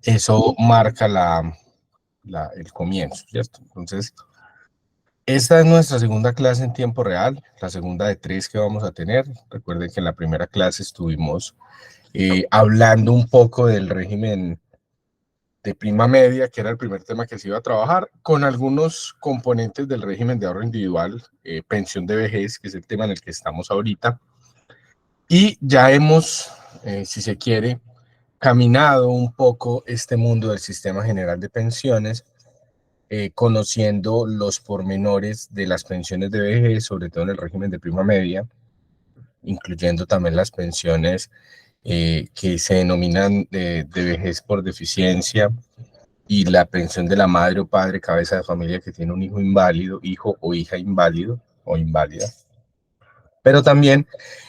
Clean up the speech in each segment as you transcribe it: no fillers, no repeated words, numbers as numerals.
eso marca el comienzo, ¿cierto? Entonces, esta es nuestra segunda clase en tiempo real, la segunda de 3 que vamos a tener. Recuerden que en la primera clase estuvimos hablando un poco del régimen de prima media, que era el primer tema que se iba a trabajar, con algunos componentes del régimen de ahorro individual, pensión de vejez, que es el tema en el que estamos ahorita. Y ya hemos, si se quiere, caminado un poco este mundo del sistema general de pensiones, conociendo los pormenores de las pensiones de vejez, sobre todo en el régimen de prima media, incluyendo también las pensiones que se denominan de vejez por deficiencia, y la pensión de la madre o padre cabeza de familia que tiene un hijo inválido, hijo o hija inválido o inválida, pero también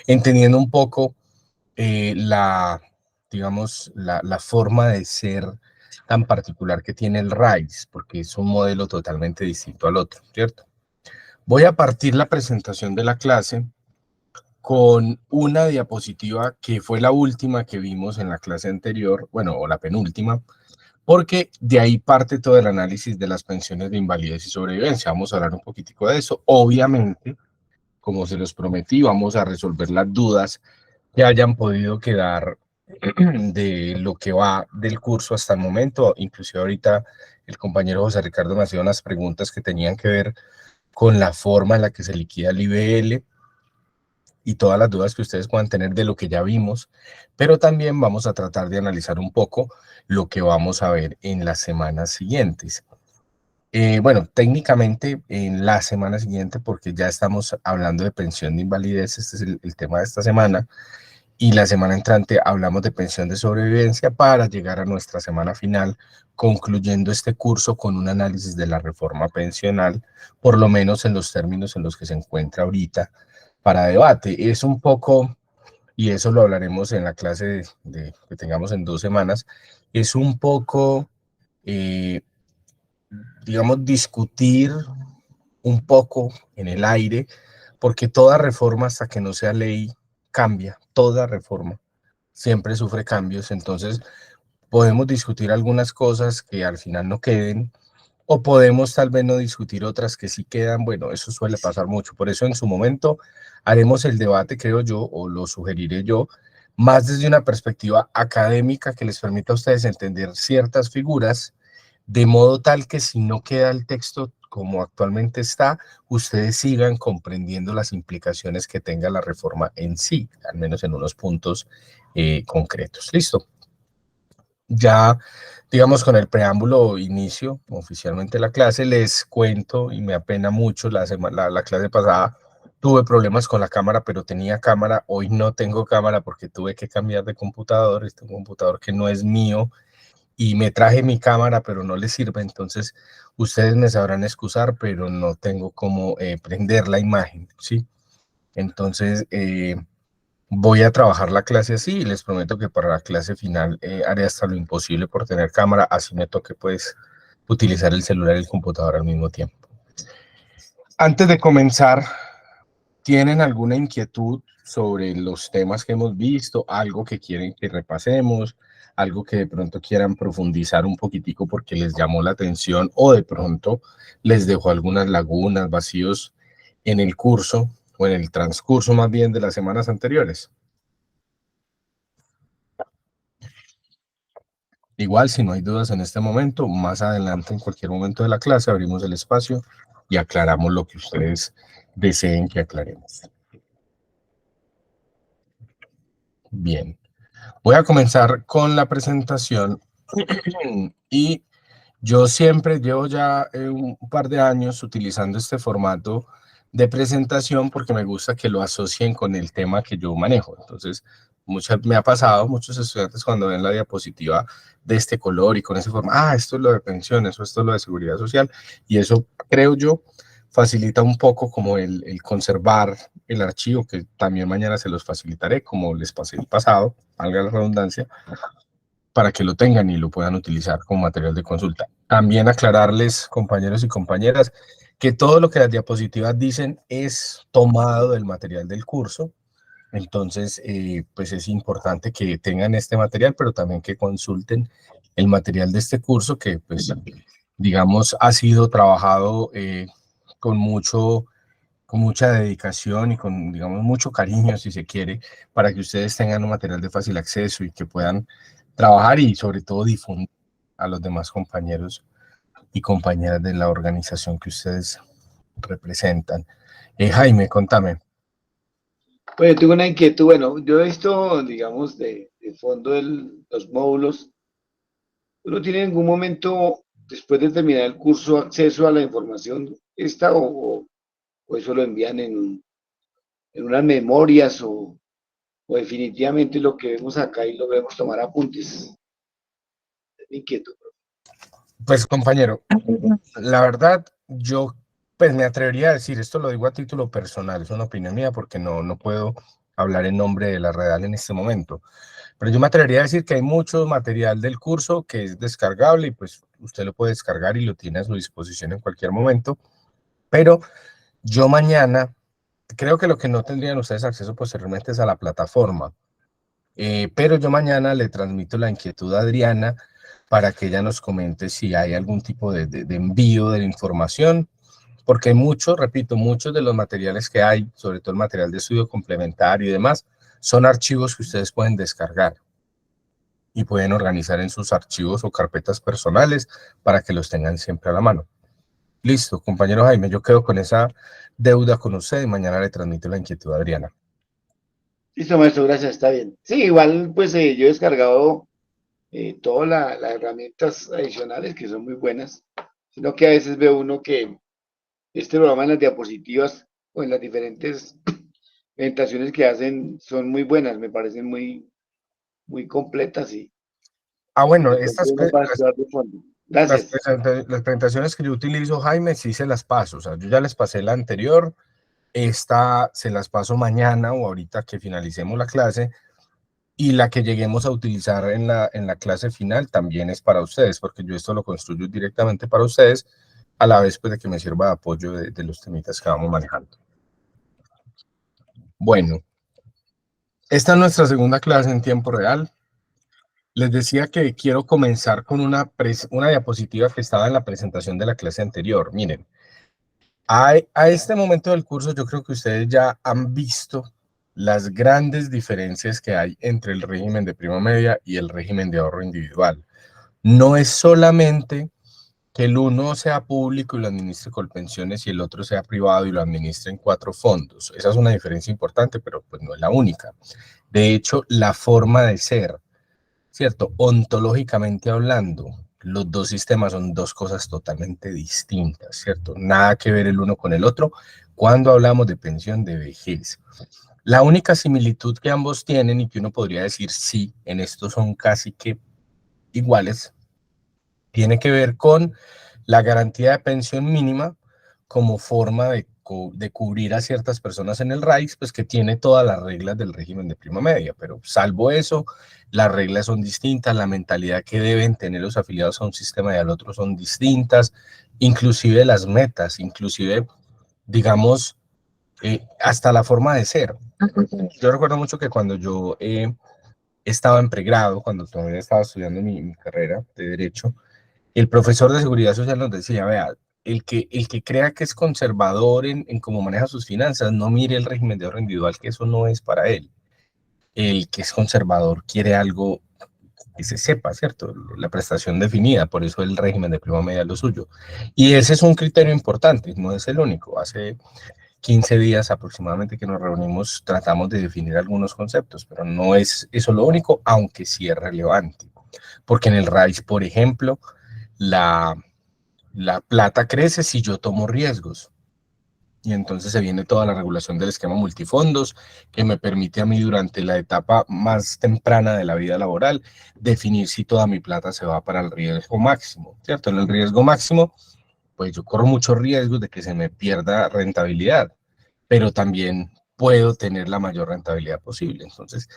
entendiendo un poco digamos, la forma de ser tan particular que tiene el RAIS, porque es un modelo totalmente distinto al otro, ¿cierto? Voy a partir la presentación de la clase con una diapositiva que fue la última que vimos en la clase anterior, bueno, o la penúltima, porque de ahí parte todo el análisis de las pensiones de invalidez y sobrevivencia. Vamos a hablar un poquitico de eso. Obviamente, como se los prometí, vamos a resolver las dudas que hayan podido quedar de lo que va del curso hasta el momento. Inclusive ahorita el compañero José Ricardo me hacía unas preguntas que tenían que ver con la forma en la que se liquida el IBL y todas las dudas que ustedes puedan tener de lo que ya vimos, pero también vamos a tratar de analizar un poco lo que vamos a ver en las semanas siguientes. Bueno, técnicamente en la semana siguiente, porque ya estamos hablando de pensión de invalidez, este es el tema de esta semana, y la semana entrante hablamos de pensión de sobrevivencia para llegar a nuestra semana final, concluyendo este curso con un análisis de la reforma pensional, por lo menos en los términos en los que se encuentra ahorita para debate. Es un poco, y eso lo hablaremos en la clase que tengamos en 2 semanas, es un poco, digamos, discutir un poco en el aire, porque toda reforma hasta que no sea ley cambia, toda reforma siempre sufre cambios, entonces podemos discutir algunas cosas que al final no queden, o podemos tal vez no discutir otras que sí quedan. Bueno, eso suele pasar mucho, por eso en su momento haremos el debate, creo yo, o lo sugeriré yo, más desde una perspectiva académica que les permita a ustedes entender ciertas figuras, de modo tal que si no queda el texto como actualmente está, ustedes sigan comprendiendo las implicaciones que tenga la reforma en sí, al menos en unos puntos concretos. ¿Listo? Ya, digamos, con el preámbulo inicio oficialmente la clase, les cuento, y me apena mucho, la clase pasada tuve problemas con la cámara, pero tenía cámara. Hoy no tengo cámara porque tuve que cambiar de computador. Este es un computador que no es mío y me traje mi cámara, pero no le sirve. Entonces, ustedes me sabrán excusar, pero no tengo cómo prender la imagen, ¿sí? Entonces, voy a trabajar la clase así y les prometo que para la clase final haré hasta lo imposible por tener cámara, así me toque pues utilizar el celular y el computador al mismo tiempo. Antes de comenzar, ¿tienen alguna inquietud sobre los temas que hemos visto? ¿Algo que quieren que repasemos? ¿Algo que de pronto quieran profundizar un poquitico porque les llamó la atención o de pronto les dejó algunas lagunas, vacíos en el curso o en el transcurso más bien de las semanas anteriores? Igual, si no hay dudas en este momento, más adelante, en cualquier momento de la clase, abrimos el espacio y aclaramos lo que ustedes deseen que aclaremos. Bien, voy a comenzar con la presentación y yo siempre llevo ya un par de años utilizando este formato de presentación porque me gusta que lo asocien con el tema que yo manejo. Entonces, me ha pasado, muchos estudiantes cuando ven la diapositiva de este color y con ese formato, esto es lo de pensiones o esto es lo de seguridad social, y eso creo yo facilita un poco como el conservar el archivo, que también mañana se los facilitaré, como les pasé el pasado, valga la redundancia, para que lo tengan y lo puedan utilizar como material de consulta. También aclararles, compañeros y compañeras, que todo lo que las diapositivas dicen es tomado del material del curso. Entonces, pues es importante que tengan este material, pero también que consulten el material de este curso que, pues, digamos, ha sido trabajado con mucha dedicación y con, digamos, mucho cariño, si se quiere, para que ustedes tengan un material de fácil acceso y que puedan trabajar y sobre todo difundir a los demás compañeros y compañeras de la organización que ustedes representan. Jaime, contame. Bueno, yo tengo una inquietud. Bueno, yo he visto, digamos, de fondo los módulos. ¿Uno tiene en algún momento, después de terminar el curso, acceso a la información esta o eso lo envían en unas memorias o definitivamente lo que vemos acá y lo vemos tomar apuntes? Es mi inquietud. Pues compañero, la verdad, yo pues me atrevería a decir, esto lo digo a título personal, es una opinión mía porque no puedo hablar en nombre de la Redal en este momento, pero yo me atrevería a decir que hay mucho material del curso que es descargable y pues usted lo puede descargar y lo tiene a su disposición en cualquier momento, pero yo mañana, creo que lo que no tendrían ustedes acceso posteriormente es a la plataforma, pero yo mañana le transmito la inquietud a Adriana para que ella nos comente si hay algún tipo de envío de la información, porque muchos, repito, muchos de los materiales que hay, sobre todo el material de estudio complementario y demás, son archivos que ustedes pueden descargar y pueden organizar en sus archivos o carpetas personales para que los tengan siempre a la mano. Listo, compañero Jaime, yo quedo con esa deuda con usted y mañana le transmito la inquietud a Adriana. Listo, maestro, gracias, está bien. Sí, igual, pues yo he descargado todas las herramientas adicionales que son muy buenas, sino que a veces veo uno que este programa en las diapositivas o en las diferentes presentaciones que hacen son muy buenas, me parecen muy completas Ah, y bueno, de pronto uno para estudiar de fondo. Gracias. las presentaciones que yo utilizo, Jaime, sí se las paso. O sea, yo ya les pasé la anterior, esta se las paso mañana o ahorita que finalicemos la clase, y la que lleguemos a utilizar en la clase final también es para ustedes, porque yo esto lo construyo directamente para ustedes, a la vez pues, de que me sirva de apoyo de los temitas que vamos manejando. Bueno, esta es nuestra segunda clase en tiempo real. Les decía que quiero comenzar con una diapositiva que estaba en la presentación de la clase anterior. Miren, a este momento del curso yo creo que ustedes ya han visto las grandes diferencias que hay entre el régimen de prima media y el régimen de ahorro individual. No es solamente que el uno sea público y lo administre Colpensiones y el otro sea privado y lo administre en 4 fondos. Esa es una diferencia importante, pero pues no es la única. De hecho, la forma de ser, ¿cierto? Ontológicamente hablando, los dos sistemas son dos cosas totalmente distintas, ¿cierto? Nada que ver el uno con el otro cuando hablamos de pensión de vejez. La única similitud que ambos tienen y que uno podría decir sí, en estos son casi que iguales, tiene que ver con la garantía de pensión mínima como forma de cubrir a ciertas personas en el RAIS, pues que tiene todas las reglas del régimen de prima media, pero salvo eso, las reglas son distintas, la mentalidad que deben tener los afiliados a un sistema y al otro son distintas, inclusive las metas, inclusive, digamos, hasta la forma de ser. Yo recuerdo mucho que cuando yo estaba en pregrado, cuando todavía estaba estudiando mi carrera de Derecho, el profesor de Seguridad Social nos decía, vea, el que crea que es conservador en cómo maneja sus finanzas, no mire el régimen de ahorro individual, que eso no es para él. El que es conservador quiere algo que se sepa, ¿cierto? La prestación definida, por eso el régimen de prima media es lo suyo. Y ese es un criterio importante, no es el único. Hace 15 días aproximadamente que nos reunimos, tratamos de definir algunos conceptos, pero no es eso lo único, aunque sí es relevante. Porque en el RAIS, por ejemplo, la, la plata crece si yo tomo riesgos. Y entonces se viene toda la regulación del esquema multifondos que me permite a mí durante la etapa más temprana de la vida laboral definir si toda mi plata se va para el riesgo máximo, ¿cierto? En el riesgo máximo, pues yo corro muchos riesgos de que se me pierda rentabilidad, pero también puedo tener la mayor rentabilidad posible. Entonces,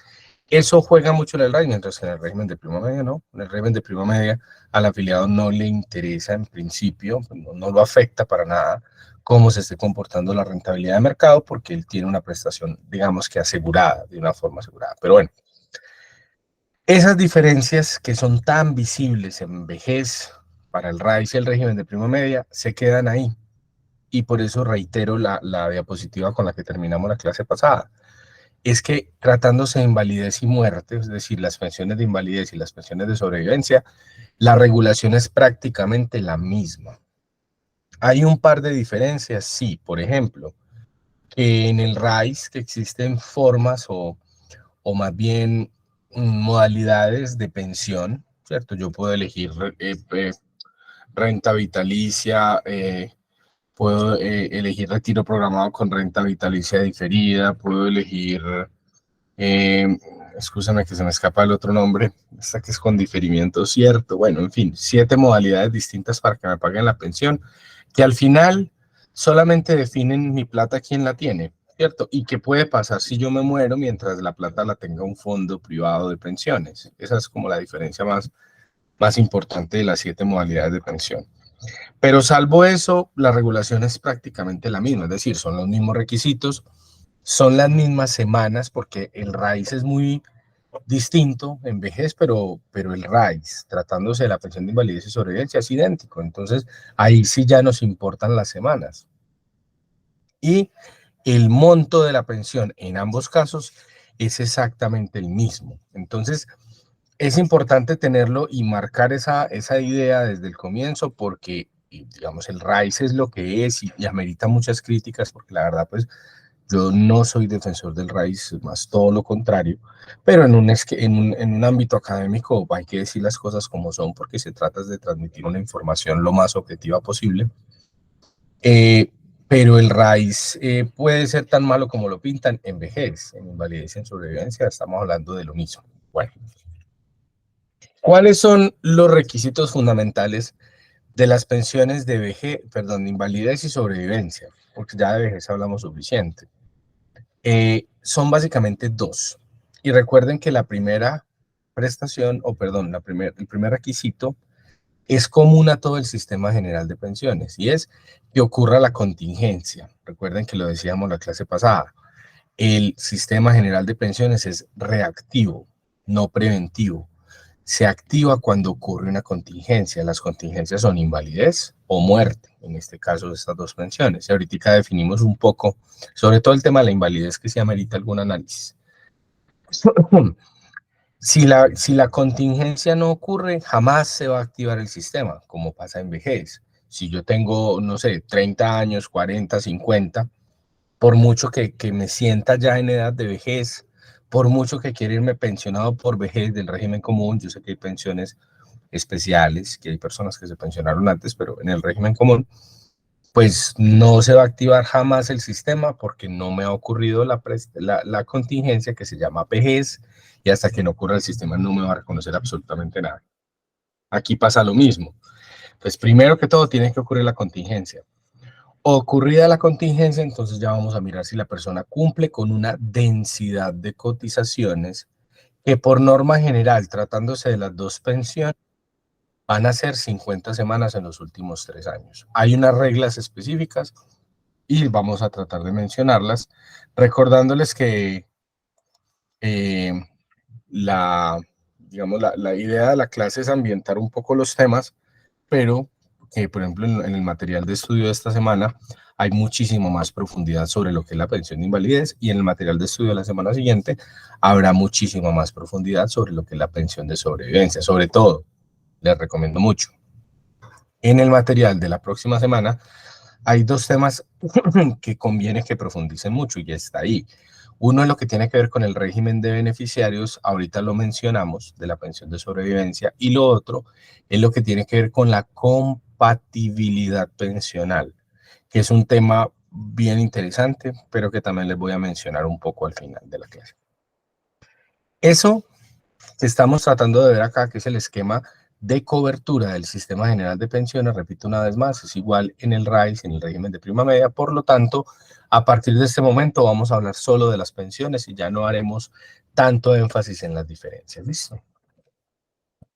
eso juega mucho en el régimen, entonces en el régimen de prima media no, en el régimen de prima media al afiliado no le interesa en principio, no lo afecta para nada cómo se esté comportando la rentabilidad de mercado porque él tiene una prestación, digamos que asegurada, de una forma asegurada. Pero bueno, Esas diferencias que son tan visibles en vejez para el RAIS y el régimen de prima media se quedan ahí. Y por eso reitero la diapositiva con la que terminamos la clase pasada. Es que tratándose de invalidez y muerte, es decir, las pensiones de invalidez y las pensiones de sobrevivencia, la regulación es prácticamente la misma. Hay un par de diferencias, sí, por ejemplo, que en el RAIS que existen formas o más bien modalidades de pensión, ¿cierto? Yo puedo elegir renta vitalicia, puedo elegir retiro programado con renta vitalicia diferida, puedo elegir, eh, escúchame que se me escapa el otro nombre, esta que es con diferimiento cierto, bueno, en fin, 7 modalidades distintas para que me paguen la pensión, que al final solamente definen mi plata quién la tiene, ¿cierto? Y qué puede pasar si yo me muero mientras la plata la tenga un fondo privado de pensiones. Esa es como la diferencia más importante de las 7 modalidades de pensión. Pero salvo eso, la regulación es prácticamente la misma, es decir, son los mismos requisitos, son las mismas semanas, porque el RAIS es muy distinto en vejez, pero el RAIS, tratándose de la pensión de invalidez y sobrevivencia, es idéntico. Entonces, ahí sí ya nos importan las semanas. Y el monto de la pensión en ambos casos es exactamente el mismo. Entonces, es importante tenerlo y marcar esa idea desde el comienzo porque, digamos, el RAIS es lo que es y amerita muchas críticas porque la verdad, pues, yo no soy defensor del RAIS, más todo lo contrario, pero en un ámbito académico hay que decir las cosas como son porque se trata de transmitir una información lo más objetiva posible. Eh, pero el RAIS puede ser tan malo como lo pintan en vejez, en invalidez y en sobrevivencia, estamos hablando de lo mismo. Bueno, ¿cuáles son los requisitos fundamentales de las pensiones de vejez, perdón, de invalidez y sobrevivencia? Porque ya de vejez hablamos suficiente. Son básicamente dos. Y recuerden que la primera prestación, o perdón, el primer requisito es común a todo el sistema general de pensiones y es que ocurra la contingencia. Recuerden que lo decíamos la clase pasada. El sistema general de pensiones es reactivo, no preventivo. Se activa cuando ocurre una contingencia. Las contingencias son invalidez o muerte, en este caso de estas dos pensiones. Y ahorita definimos un poco, sobre todo el tema de la invalidez, que se amerita algún análisis. Si la contingencia no ocurre, jamás se va a activar el sistema, como pasa en vejez. Si yo tengo, no sé, 30 años, 40, 50, por mucho que me sienta ya en edad de vejez, por mucho que quiera irme pensionado por vejez del régimen común, yo sé que hay pensiones especiales, que hay personas que se pensionaron antes, pero en el régimen común, pues no se va a activar jamás el sistema porque no me ha ocurrido la contingencia que se llama vejez y hasta que no ocurra el sistema no me va a reconocer absolutamente nada. Aquí pasa lo mismo. Pues primero que todo tiene que ocurrir la contingencia. Ocurrida la contingencia, entonces ya vamos a mirar si la persona cumple con una densidad de cotizaciones que por norma general, tratándose de las dos pensiones, van a ser 50 semanas en los últimos 3 años. Hay unas reglas específicas y vamos a tratar de mencionarlas, recordándoles que eh, digamos, la idea de la clase es ambientar un poco los temas, pero que, por ejemplo, en el material de estudio de esta semana hay muchísimo más profundidad sobre lo que es la pensión de invalidez y en el material de estudio de la semana siguiente habrá muchísima más profundidad sobre lo que es la pensión de sobrevivencia. Sobre todo, les recomiendo mucho. En el material de la próxima semana hay dos temas que conviene que profundicen mucho y está ahí. Uno es lo que tiene que ver con el régimen de beneficiarios, ahorita lo mencionamos, de la pensión de sobrevivencia, y lo otro es lo que tiene que ver con la compatibilidad pensional, que es un tema bien interesante, pero que también les voy a mencionar un poco al final de la clase. Eso que estamos tratando de ver acá, que es el esquema de cobertura del Sistema General de Pensiones, repito una vez más, es igual en el RAIS, en el régimen de prima media, por lo tanto, a partir de este momento vamos a hablar solo de las pensiones y ya no haremos tanto énfasis en las diferencias, ¿listo?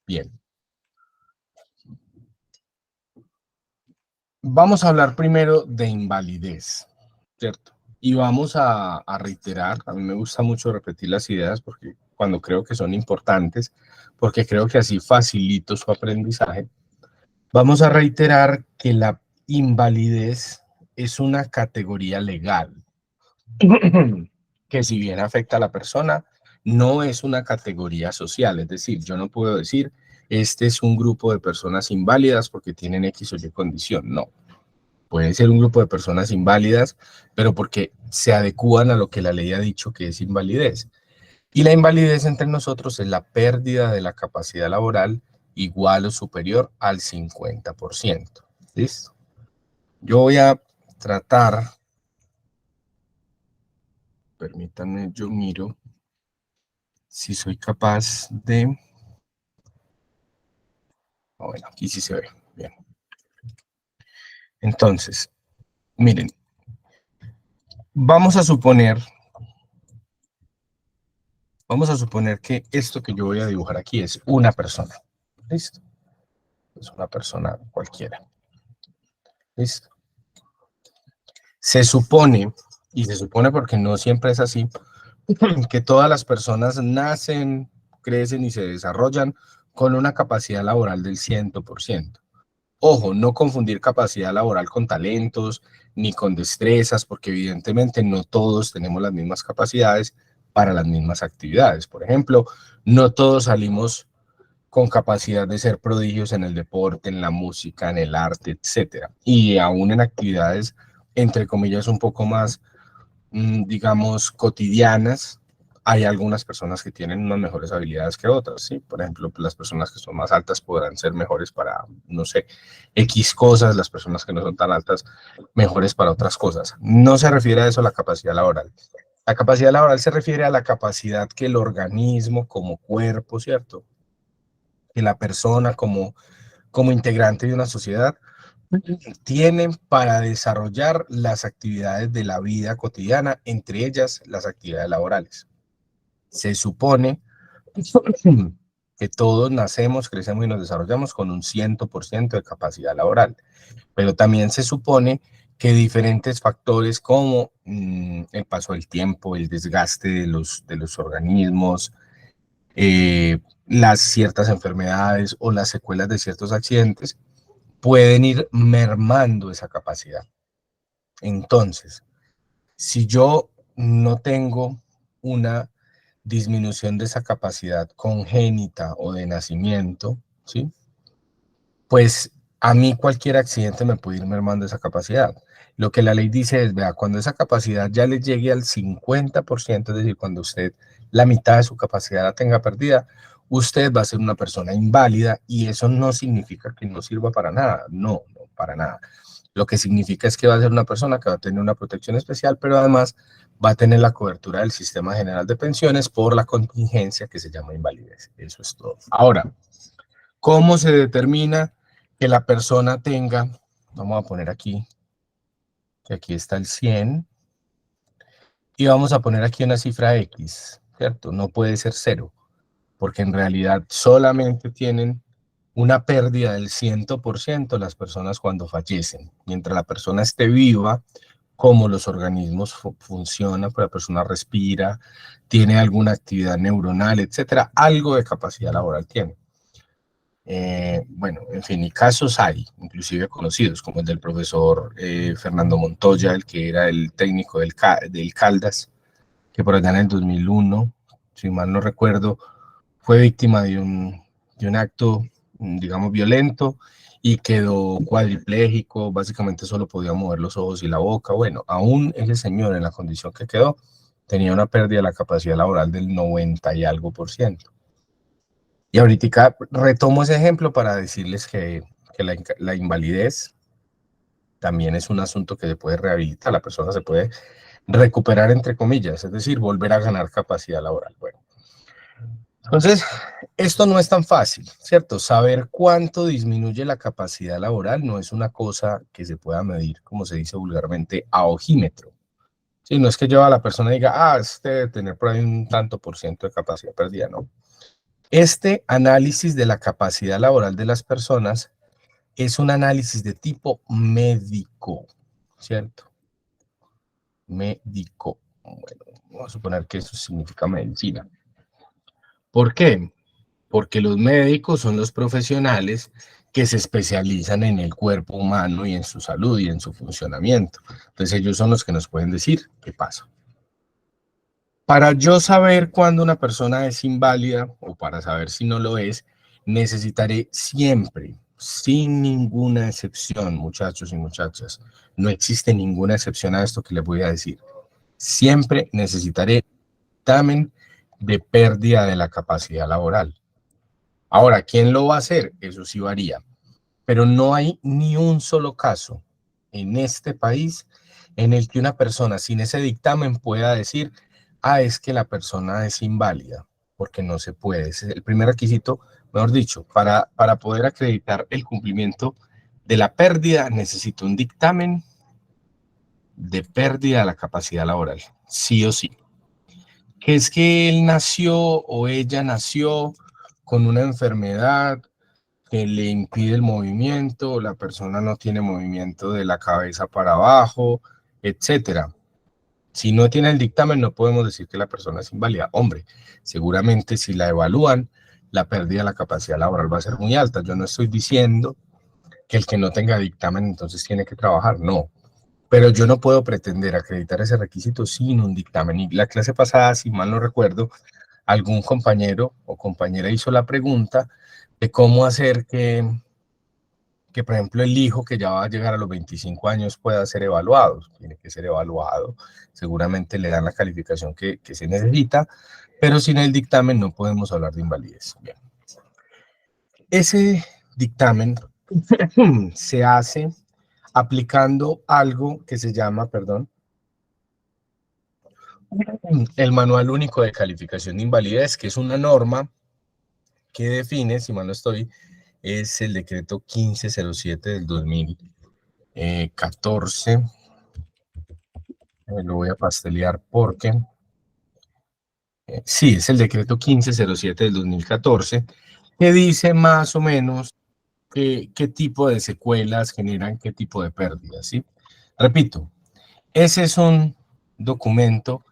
Bien. Vamos a hablar primero de invalidez, ¿cierto? Y vamos a reiterar, a mí me gusta mucho repetir las ideas porque cuando creo que son importantes, porque creo que así facilito su aprendizaje. Vamos a reiterar que la invalidez es una categoría legal, que si bien afecta a la persona, no es una categoría social. Es decir, yo no puedo decir, este es un grupo de personas inválidas porque tienen X o Y condición. No, puede ser un grupo de personas inválidas, pero porque se adecúan a lo que la ley ha dicho que es invalidez. Y la invalidez entre nosotros es la pérdida de la capacidad laboral igual o superior al 50%. ¿Listo? Yo voy a tratar, permítanme, yo miro si soy capaz de... Bueno, aquí sí se ve. Bien. Entonces, miren, vamos a suponer que esto que yo voy a dibujar aquí es una persona. ¿Listo? Es una persona cualquiera. ¿Listo? Se supone, y se supone porque no siempre es así, que todas las personas nacen, crecen y se desarrollan con una capacidad laboral del 100%. Ojo, no confundir capacidad laboral con talentos ni con destrezas, porque evidentemente no todos tenemos las mismas capacidades para las mismas actividades. Por ejemplo, no todos salimos con capacidad de ser prodigios en el deporte, en la música, en el arte, etcétera. Y aún en actividades, entre comillas, un poco más, digamos, cotidianas, hay algunas personas que tienen unas mejores habilidades que otras, ¿sí? Por ejemplo, las personas que son más altas podrán ser mejores para, no sé, X cosas, las personas que no son tan altas, mejores para otras cosas. No se refiere a eso la capacidad laboral. La capacidad laboral se refiere a la capacidad que el organismo como cuerpo, ¿cierto? Que la persona como integrante de una sociedad tienen para desarrollar las actividades de la vida cotidiana, entre ellas las actividades laborales. Se supone que todos nacemos, crecemos y nos desarrollamos con un 100% de capacidad laboral, pero también se supone que diferentes factores como el paso del tiempo, el desgaste de los organismos, las ciertas enfermedades o las secuelas de ciertos accidentes pueden ir mermando esa capacidad. Entonces, si yo no tengo una disminución de esa capacidad congénita o de nacimiento, ¿sí? Pues a mí cualquier accidente me puede ir mermando esa capacidad. Lo que la ley dice es, vea, cuando esa capacidad ya le llegue al 50%, es decir, cuando usted la mitad de su capacidad la tenga perdida, usted va a ser una persona inválida y eso no significa que no sirva para nada, no, no, para nada. Lo que significa es que va a ser una persona que va a tener una protección especial, pero además va a tener la cobertura del Sistema General de Pensiones por la contingencia que se llama invalidez. Eso es todo. Ahora, ¿cómo se determina que la persona tenga, vamos a poner aquí, que aquí está el 100, y vamos a poner aquí una cifra X, ¿cierto? No puede ser 0, porque en realidad solamente tienen una pérdida del 100% las personas cuando fallecen. Mientras la persona esté viva, como los organismos funcionan, pues la persona respira, tiene alguna actividad neuronal, etcétera, algo de capacidad laboral tiene. Bueno, en fin, y casos hay, inclusive conocidos, como el del profesor Fernando Montoya, el que era el técnico del Caldas, que por allá en el 2001, si mal no recuerdo, fue víctima de un acto, digamos, violento y quedó cuadripléjico, básicamente solo podía mover los ojos y la boca. Bueno, aún ese señor en la condición que quedó tenía una pérdida de la capacidad laboral del 90 y algo por ciento. Y ahorita retomo ese ejemplo para decirles que la invalidez también es un asunto que se puede rehabilitar, la persona se puede recuperar entre comillas, es decir, volver a ganar capacidad laboral. Bueno, entonces, esto no es tan fácil, ¿cierto? Saber cuánto disminuye la capacidad laboral no es una cosa que se pueda medir, como se dice vulgarmente, a ojímetro. Sí, no es que yo a la persona diga, este debe tener por ahí un tanto por ciento de capacidad perdida, no. Este análisis de la capacidad laboral de las personas es un análisis de tipo médico, ¿cierto? Médico. Bueno, vamos a suponer que eso significa medicina. ¿Por qué? Porque los médicos son los profesionales que se especializan en el cuerpo humano y en su salud y en su funcionamiento. Entonces ellos son los que nos pueden decir qué pasa. Para yo saber cuándo una persona es inválida o para saber si no lo es, necesitaré siempre, sin ninguna excepción, muchachos y muchachas, no existe ninguna excepción a esto que les voy a decir. Siempre necesitaré dictamen de pérdida de la capacidad laboral. Ahora, ¿quién lo va a hacer? Eso sí varía. Pero no hay ni un solo caso en este país en el que una persona sin ese dictamen pueda decir, ah, es que la persona es inválida, porque no se puede. Ese es el primer requisito, mejor dicho, para poder acreditar el cumplimiento de la pérdida, necesito un dictamen de pérdida de la capacidad laboral, sí o sí. Que es que él nació o ella nació con una enfermedad que le impide el movimiento, la persona no tiene movimiento de la cabeza para abajo, etcétera. Si no tiene el dictamen, no podemos decir que la persona es inválida. Hombre, seguramente si la evalúan, la pérdida de la capacidad laboral va a ser muy alta. Yo no estoy diciendo que el que no tenga dictamen entonces tiene que trabajar, no. Pero yo no puedo pretender acreditar ese requisito sin un dictamen. Y la clase pasada, si mal no recuerdo, algún compañero o compañera hizo la pregunta de cómo hacer que, por ejemplo, el hijo que ya va a llegar a los 25 años pueda ser evaluado. Tiene que ser evaluado. Seguramente le dan la calificación que se necesita, pero sin el dictamen no podemos hablar de invalidez. Bien. Ese dictamen se hace aplicando algo que se llama, perdón, el Manual Único de Calificación de Invalidez, que es una norma que define, si mal no estoy, es el decreto 1507 del 2014. Lo voy a pastelear porque sí, es el decreto 1507 del 2014, que dice más o menos qué tipo de secuelas generan qué tipo de pérdidas, ¿sí? Repito, ese es un documento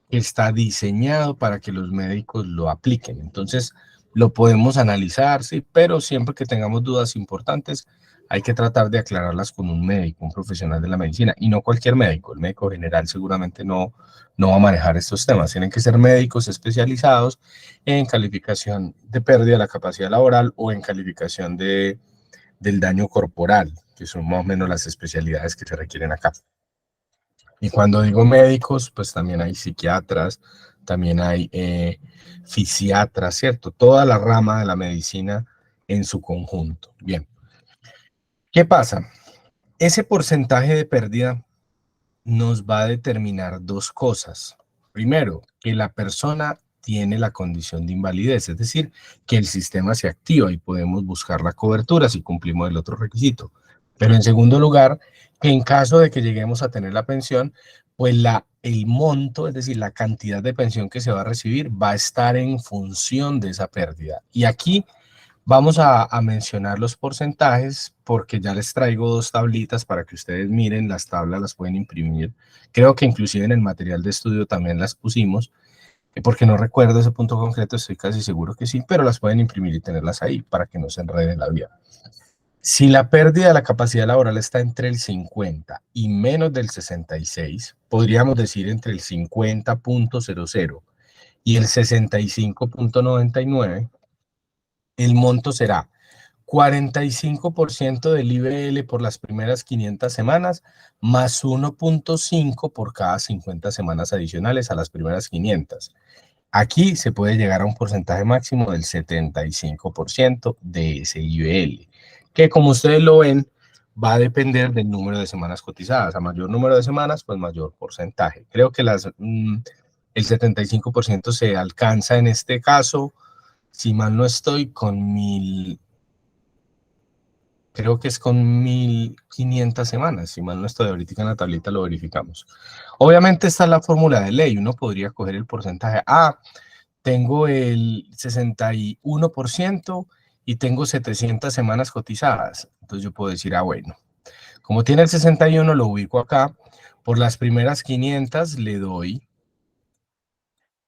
que está diseñado para que los médicos lo apliquen. Entonces, lo podemos analizar, sí, pero siempre que tengamos dudas importantes, hay que tratar de aclararlas con un médico, un profesional de la medicina, y no cualquier médico. El médico general seguramente no va a manejar estos temas. Tienen que ser médicos especializados en calificación de pérdida de la capacidad laboral o en calificación del daño corporal, que son más o menos las especialidades que se requieren acá. Y cuando digo médicos, pues también hay psiquiatras, también hay fisiatras, ¿cierto? Toda la rama de la medicina en su conjunto. Bien, ¿qué pasa? Ese porcentaje de pérdida nos va a determinar dos cosas. Primero, que la persona tiene la condición de invalidez, es decir, que el sistema se activa y podemos buscar la cobertura si cumplimos el otro requisito. Pero en segundo lugar, que en caso de que lleguemos a tener la pensión, pues el monto, es decir, la cantidad de pensión que se va a recibir va a estar en función de esa pérdida. Y aquí vamos a mencionar los porcentajes porque ya les traigo dos tablitas para que ustedes miren, las tablas las pueden imprimir. Creo que inclusive en el material de estudio también las pusimos, porque no recuerdo ese punto concreto, estoy casi seguro que sí, pero las pueden imprimir y tenerlas ahí para que no se enrede la vida. Si la pérdida de la capacidad laboral está entre el 50 y menos del 66, podríamos decir entre el 50.00 y el 65.99, el monto será 45% del IBL por las primeras 500 semanas, más 1.5 por cada 50 semanas adicionales a las primeras 500. Aquí se puede llegar a un porcentaje máximo del 75% de ese IBL, que como ustedes lo ven, va a depender del número de semanas cotizadas. A mayor número de semanas, pues mayor porcentaje. Creo que el 75% se alcanza en este caso, si mal no estoy, creo que es con 1500 semanas, si mal no estoy, ahorita en la tablita lo verificamos. Obviamente está la fórmula de ley, uno podría coger el porcentaje. Tengo el 61% y tengo 700 semanas cotizadas. Entonces yo puedo decir, bueno, como tiene el 61, lo ubico acá. Por las primeras 500 le doy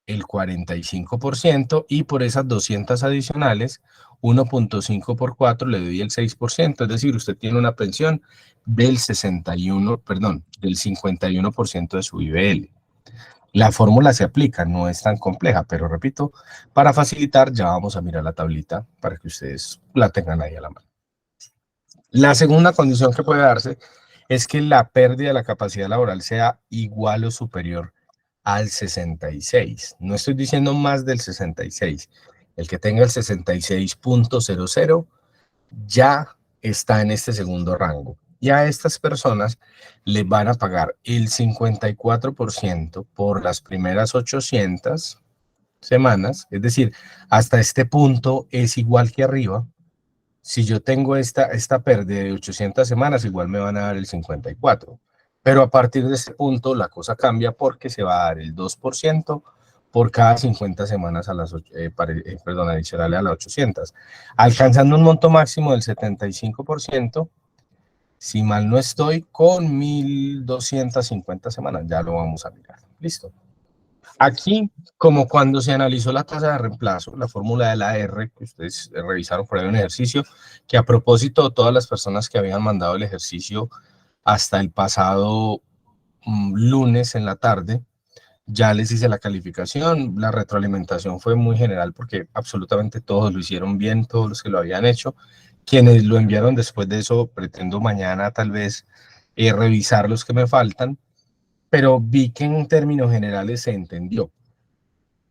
el 45% y por esas 200 adicionales, 1.5 por 4 le doy el 6%, es decir, usted tiene una pensión del 61, perdón, del 51% de su IBL. La fórmula se aplica, no es tan compleja, pero repito, para facilitar ya vamos a mirar la tablita para que ustedes la tengan ahí a la mano. La segunda condición que puede darse es que la pérdida de la capacidad laboral sea igual o superior al 66. No estoy diciendo más del 66. El que tenga el 66.00 ya está en este segundo rango. Y a estas personas les van a pagar el 54% por las primeras 800 semanas. Es decir, hasta este punto es igual que arriba. Si yo tengo esta pérdida de 800 semanas, igual me van a dar el 54. Pero a partir de este punto la cosa cambia porque se va a dar el 2% por cada 50 semanas a las, perdón, adicionales a las 800, alcanzando un monto máximo del 75%, si mal no estoy, con 1.250 semanas. Ya lo vamos a mirar. Listo. Aquí, como cuando se analizó la tasa de reemplazo, la fórmula de la R, que ustedes revisaron por ahí un ejercicio, que a propósito, todas las personas que habían mandado el ejercicio hasta el pasado lunes en la tarde, ya les hice la calificación. La retroalimentación fue muy general porque absolutamente todos lo hicieron bien, todos los que lo habían hecho. Quienes lo enviaron después de eso, pretendo mañana tal vez revisar los que me faltan, pero vi que en términos generales se entendió.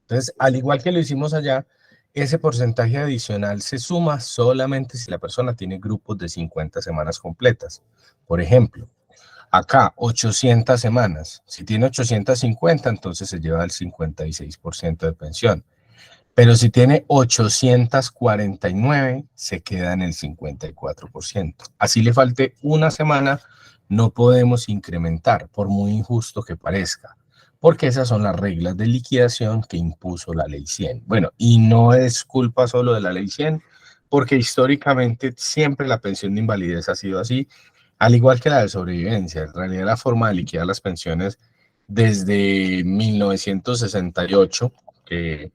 Entonces, al igual que lo hicimos allá, ese porcentaje adicional se suma solamente si la persona tiene grupos de 50 semanas completas. Por ejemplo, acá 800 semanas. Si tiene 850, entonces se lleva el 56% de pensión. Pero si tiene 849, se queda en el 54%. Así le falte una semana, no podemos incrementar, por muy injusto que parezca, porque esas son las reglas de liquidación que impuso la Ley 100. Bueno, y no es culpa solo de la Ley 100, porque históricamente siempre la pensión de invalidez ha sido así, al igual que la de sobrevivencia. En realidad la forma de liquidar las pensiones desde 1968, que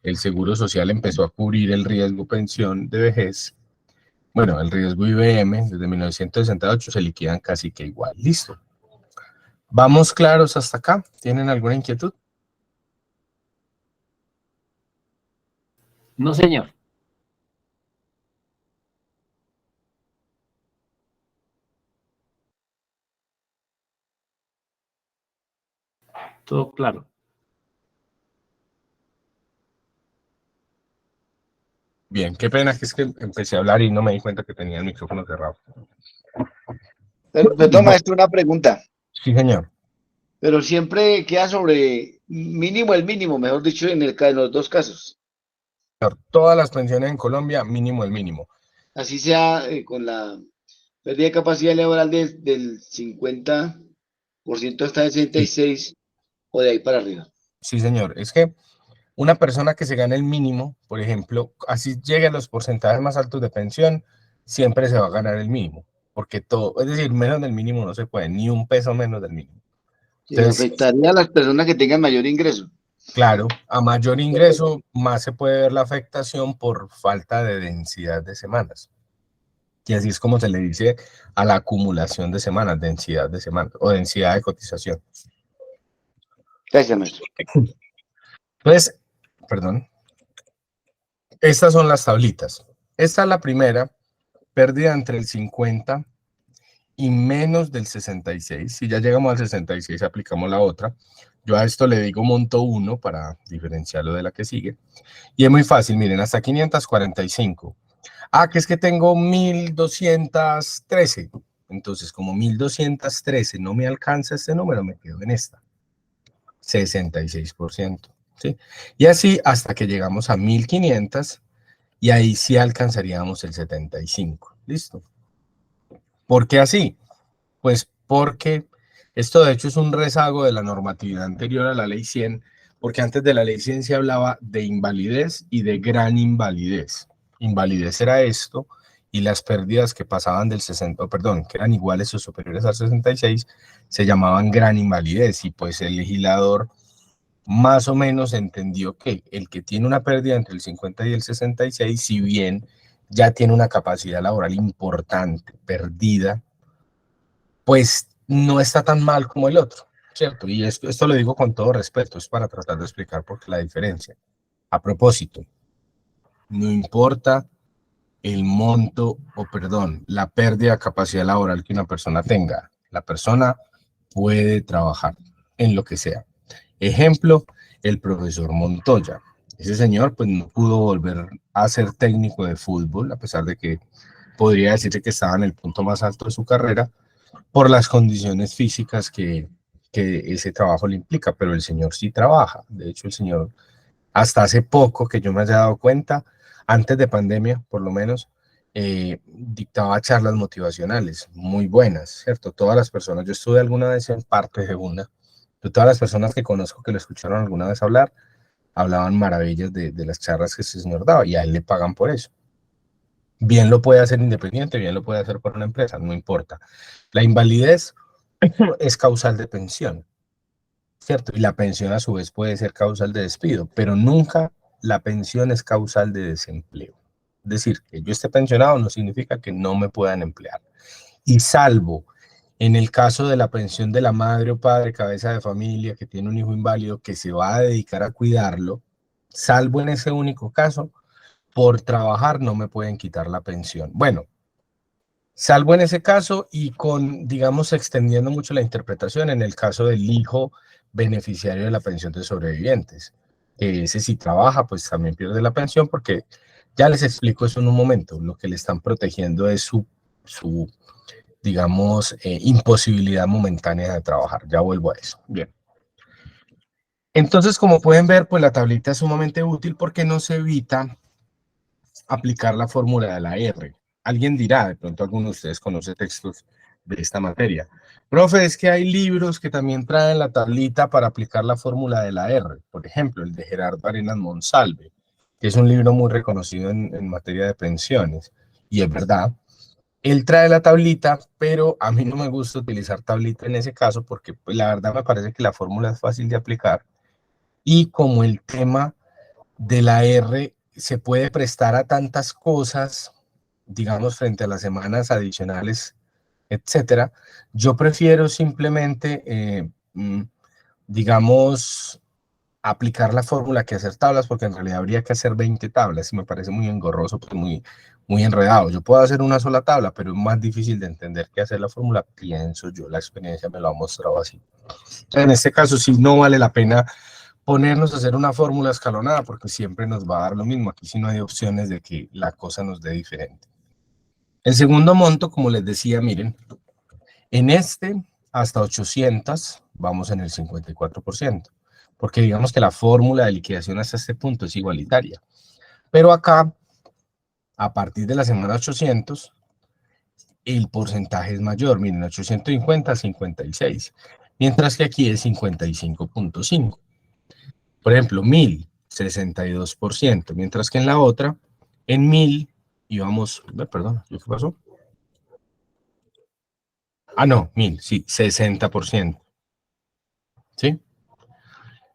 el Seguro Social empezó a cubrir el riesgo pensión de vejez, bueno, el riesgo IBM, desde 1968 se liquidan casi que igual. Listo. ¿Vamos claros hasta acá? ¿Tienen alguna inquietud? No, señor. Todo claro. Bien, qué pena que es que empecé a hablar y no me di cuenta que tenía el micrófono cerrado. Pero maestro, una pregunta. Sí, señor. Pero siempre queda sobre mínimo el mínimo, mejor dicho, en los dos casos. Todas las pensiones en Colombia, mínimo el mínimo. Así sea con la pérdida de capacidad laboral del 50% hasta el Sí, 66% o de ahí para arriba. sí, señor. Es que una persona que se gana el mínimo, por ejemplo, así llegue a los porcentajes más altos de pensión, siempre se va a ganar el mínimo, porque todo, es decir, menos del mínimo no se puede, ni un peso menos del mínimo. Que Entonces, afectaría a las personas que tengan mayor ingreso. claro, a mayor ingreso, más se puede ver la afectación por falta de densidad de semanas. Y así es como se le dice a la acumulación de semanas, densidad de semanas o densidad de cotización. Gracias, maestro. Entonces, perdón, estas son las tablitas. Esta es la primera, pérdida entre el 50 y menos del 66. Si ya llegamos al 66, aplicamos la otra. Yo a esto le digo monto 1 para diferenciarlo de la que sigue. Y es muy fácil, miren, hasta 545. Ah, que es que tengo 1213. Entonces, como 1213 no me alcanza este número, me quedo en esta. 66%. ¿Sí? Y así hasta que llegamos a 1500 y ahí sí alcanzaríamos el 75%. ¿Listo? ¿Por qué así? Pues porque esto de hecho es un rezago de la normatividad anterior a la ley 100, porque antes de la ley 100 se hablaba de invalidez y de gran invalidez. Invalidez era esto, y las pérdidas que pasaban del 60, perdón, que eran iguales o superiores al 66, se llamaban gran invalidez, y pues el legislador más o menos entendió que el que tiene una pérdida entre el 50 y el 66, si bien ya tiene una capacidad laboral importante, perdida, pues no está tan mal como el otro, ¿cierto? Y esto lo digo con todo respeto, es para tratar de explicar por qué la diferencia. A propósito, no importa el monto, o perdón, la pérdida de capacidad laboral que una persona tenga, la persona puede trabajar en lo que sea. Ejemplo, el profesor Montoya. Ese señor pues no pudo volver a ser técnico de fútbol, a pesar de que podría decirse que estaba en el punto más alto de su carrera, por las condiciones físicas que ese trabajo le implica, pero el señor sí trabaja. De hecho, el señor, hasta hace poco que yo me haya dado cuenta, antes de pandemia, por lo menos, dictaba charlas motivacionales muy buenas, ¿cierto? Todas las personas, yo estuve alguna vez en parte de una, de todas las personas que conozco que lo escucharon alguna vez hablar, hablaban maravillas de las charlas que ese señor daba y a él le pagan por eso. Bien lo puede hacer independiente, bien lo puede hacer por una empresa, no importa. La invalidez es causal de pensión, ¿cierto? Y la pensión a su vez puede ser causal de despido, pero nunca la pensión es causal de desempleo. Es decir, que yo esté pensionado no significa que no me puedan emplear. Y salvo en el caso de la pensión de la madre o padre, cabeza de familia, que tiene un hijo inválido, que se va a dedicar a cuidarlo, salvo en ese único caso, por trabajar no me pueden quitar la pensión. Bueno, salvo en ese caso y con, digamos, extendiendo mucho la interpretación en el caso del hijo beneficiario de la pensión de sobrevivientes. Ese si trabaja, pues también pierde la pensión porque, ya les explico eso en un momento, lo que le están protegiendo es su digamos, imposibilidad momentánea de trabajar. Ya vuelvo a eso. Bien. Entonces, como pueden ver, pues la tablita es sumamente útil porque nos evita aplicar la fórmula de la R. Alguien dirá, de pronto alguno de ustedes conoce textos de esta materia. Profe, es que hay libros que también traen la tablita para aplicar la fórmula de la R. Por ejemplo, el de Gerardo Arenas Monsalve, que es un libro muy reconocido en materia de pensiones. Y es verdad, él trae la tablita, pero a mí no me gusta utilizar tablita en ese caso porque pues, la verdad me parece que la fórmula es fácil de aplicar y como el tema de la R se puede prestar a tantas cosas, digamos, frente a las semanas adicionales, etcétera, yo prefiero simplemente, digamos, aplicar la fórmula que hacer tablas, porque en realidad habría que hacer 20 tablas y me parece muy engorroso, pues muy enredado. Yo puedo hacer una sola tabla, pero es más difícil de entender que hacer la fórmula, pienso yo, la experiencia me lo ha mostrado así. En este caso sí no vale la pena ponernos a hacer una fórmula escalonada, porque siempre nos va a dar lo mismo. Aquí sí no hay opciones de que la cosa nos dé diferente. El segundo monto, como les decía, miren, en este hasta 800 vamos en el 54%, porque digamos que la fórmula de liquidación hasta este punto es igualitaria. Pero acá, a partir de la semana 800, el porcentaje es mayor. Miren, 850 a 56, mientras que aquí es 55.5. Por ejemplo, 1000, 62%, mientras que en la otra, en 1000, íbamos, perdón, ¿qué pasó? Ah, no, 1000, sí, 60%. ¿Sí?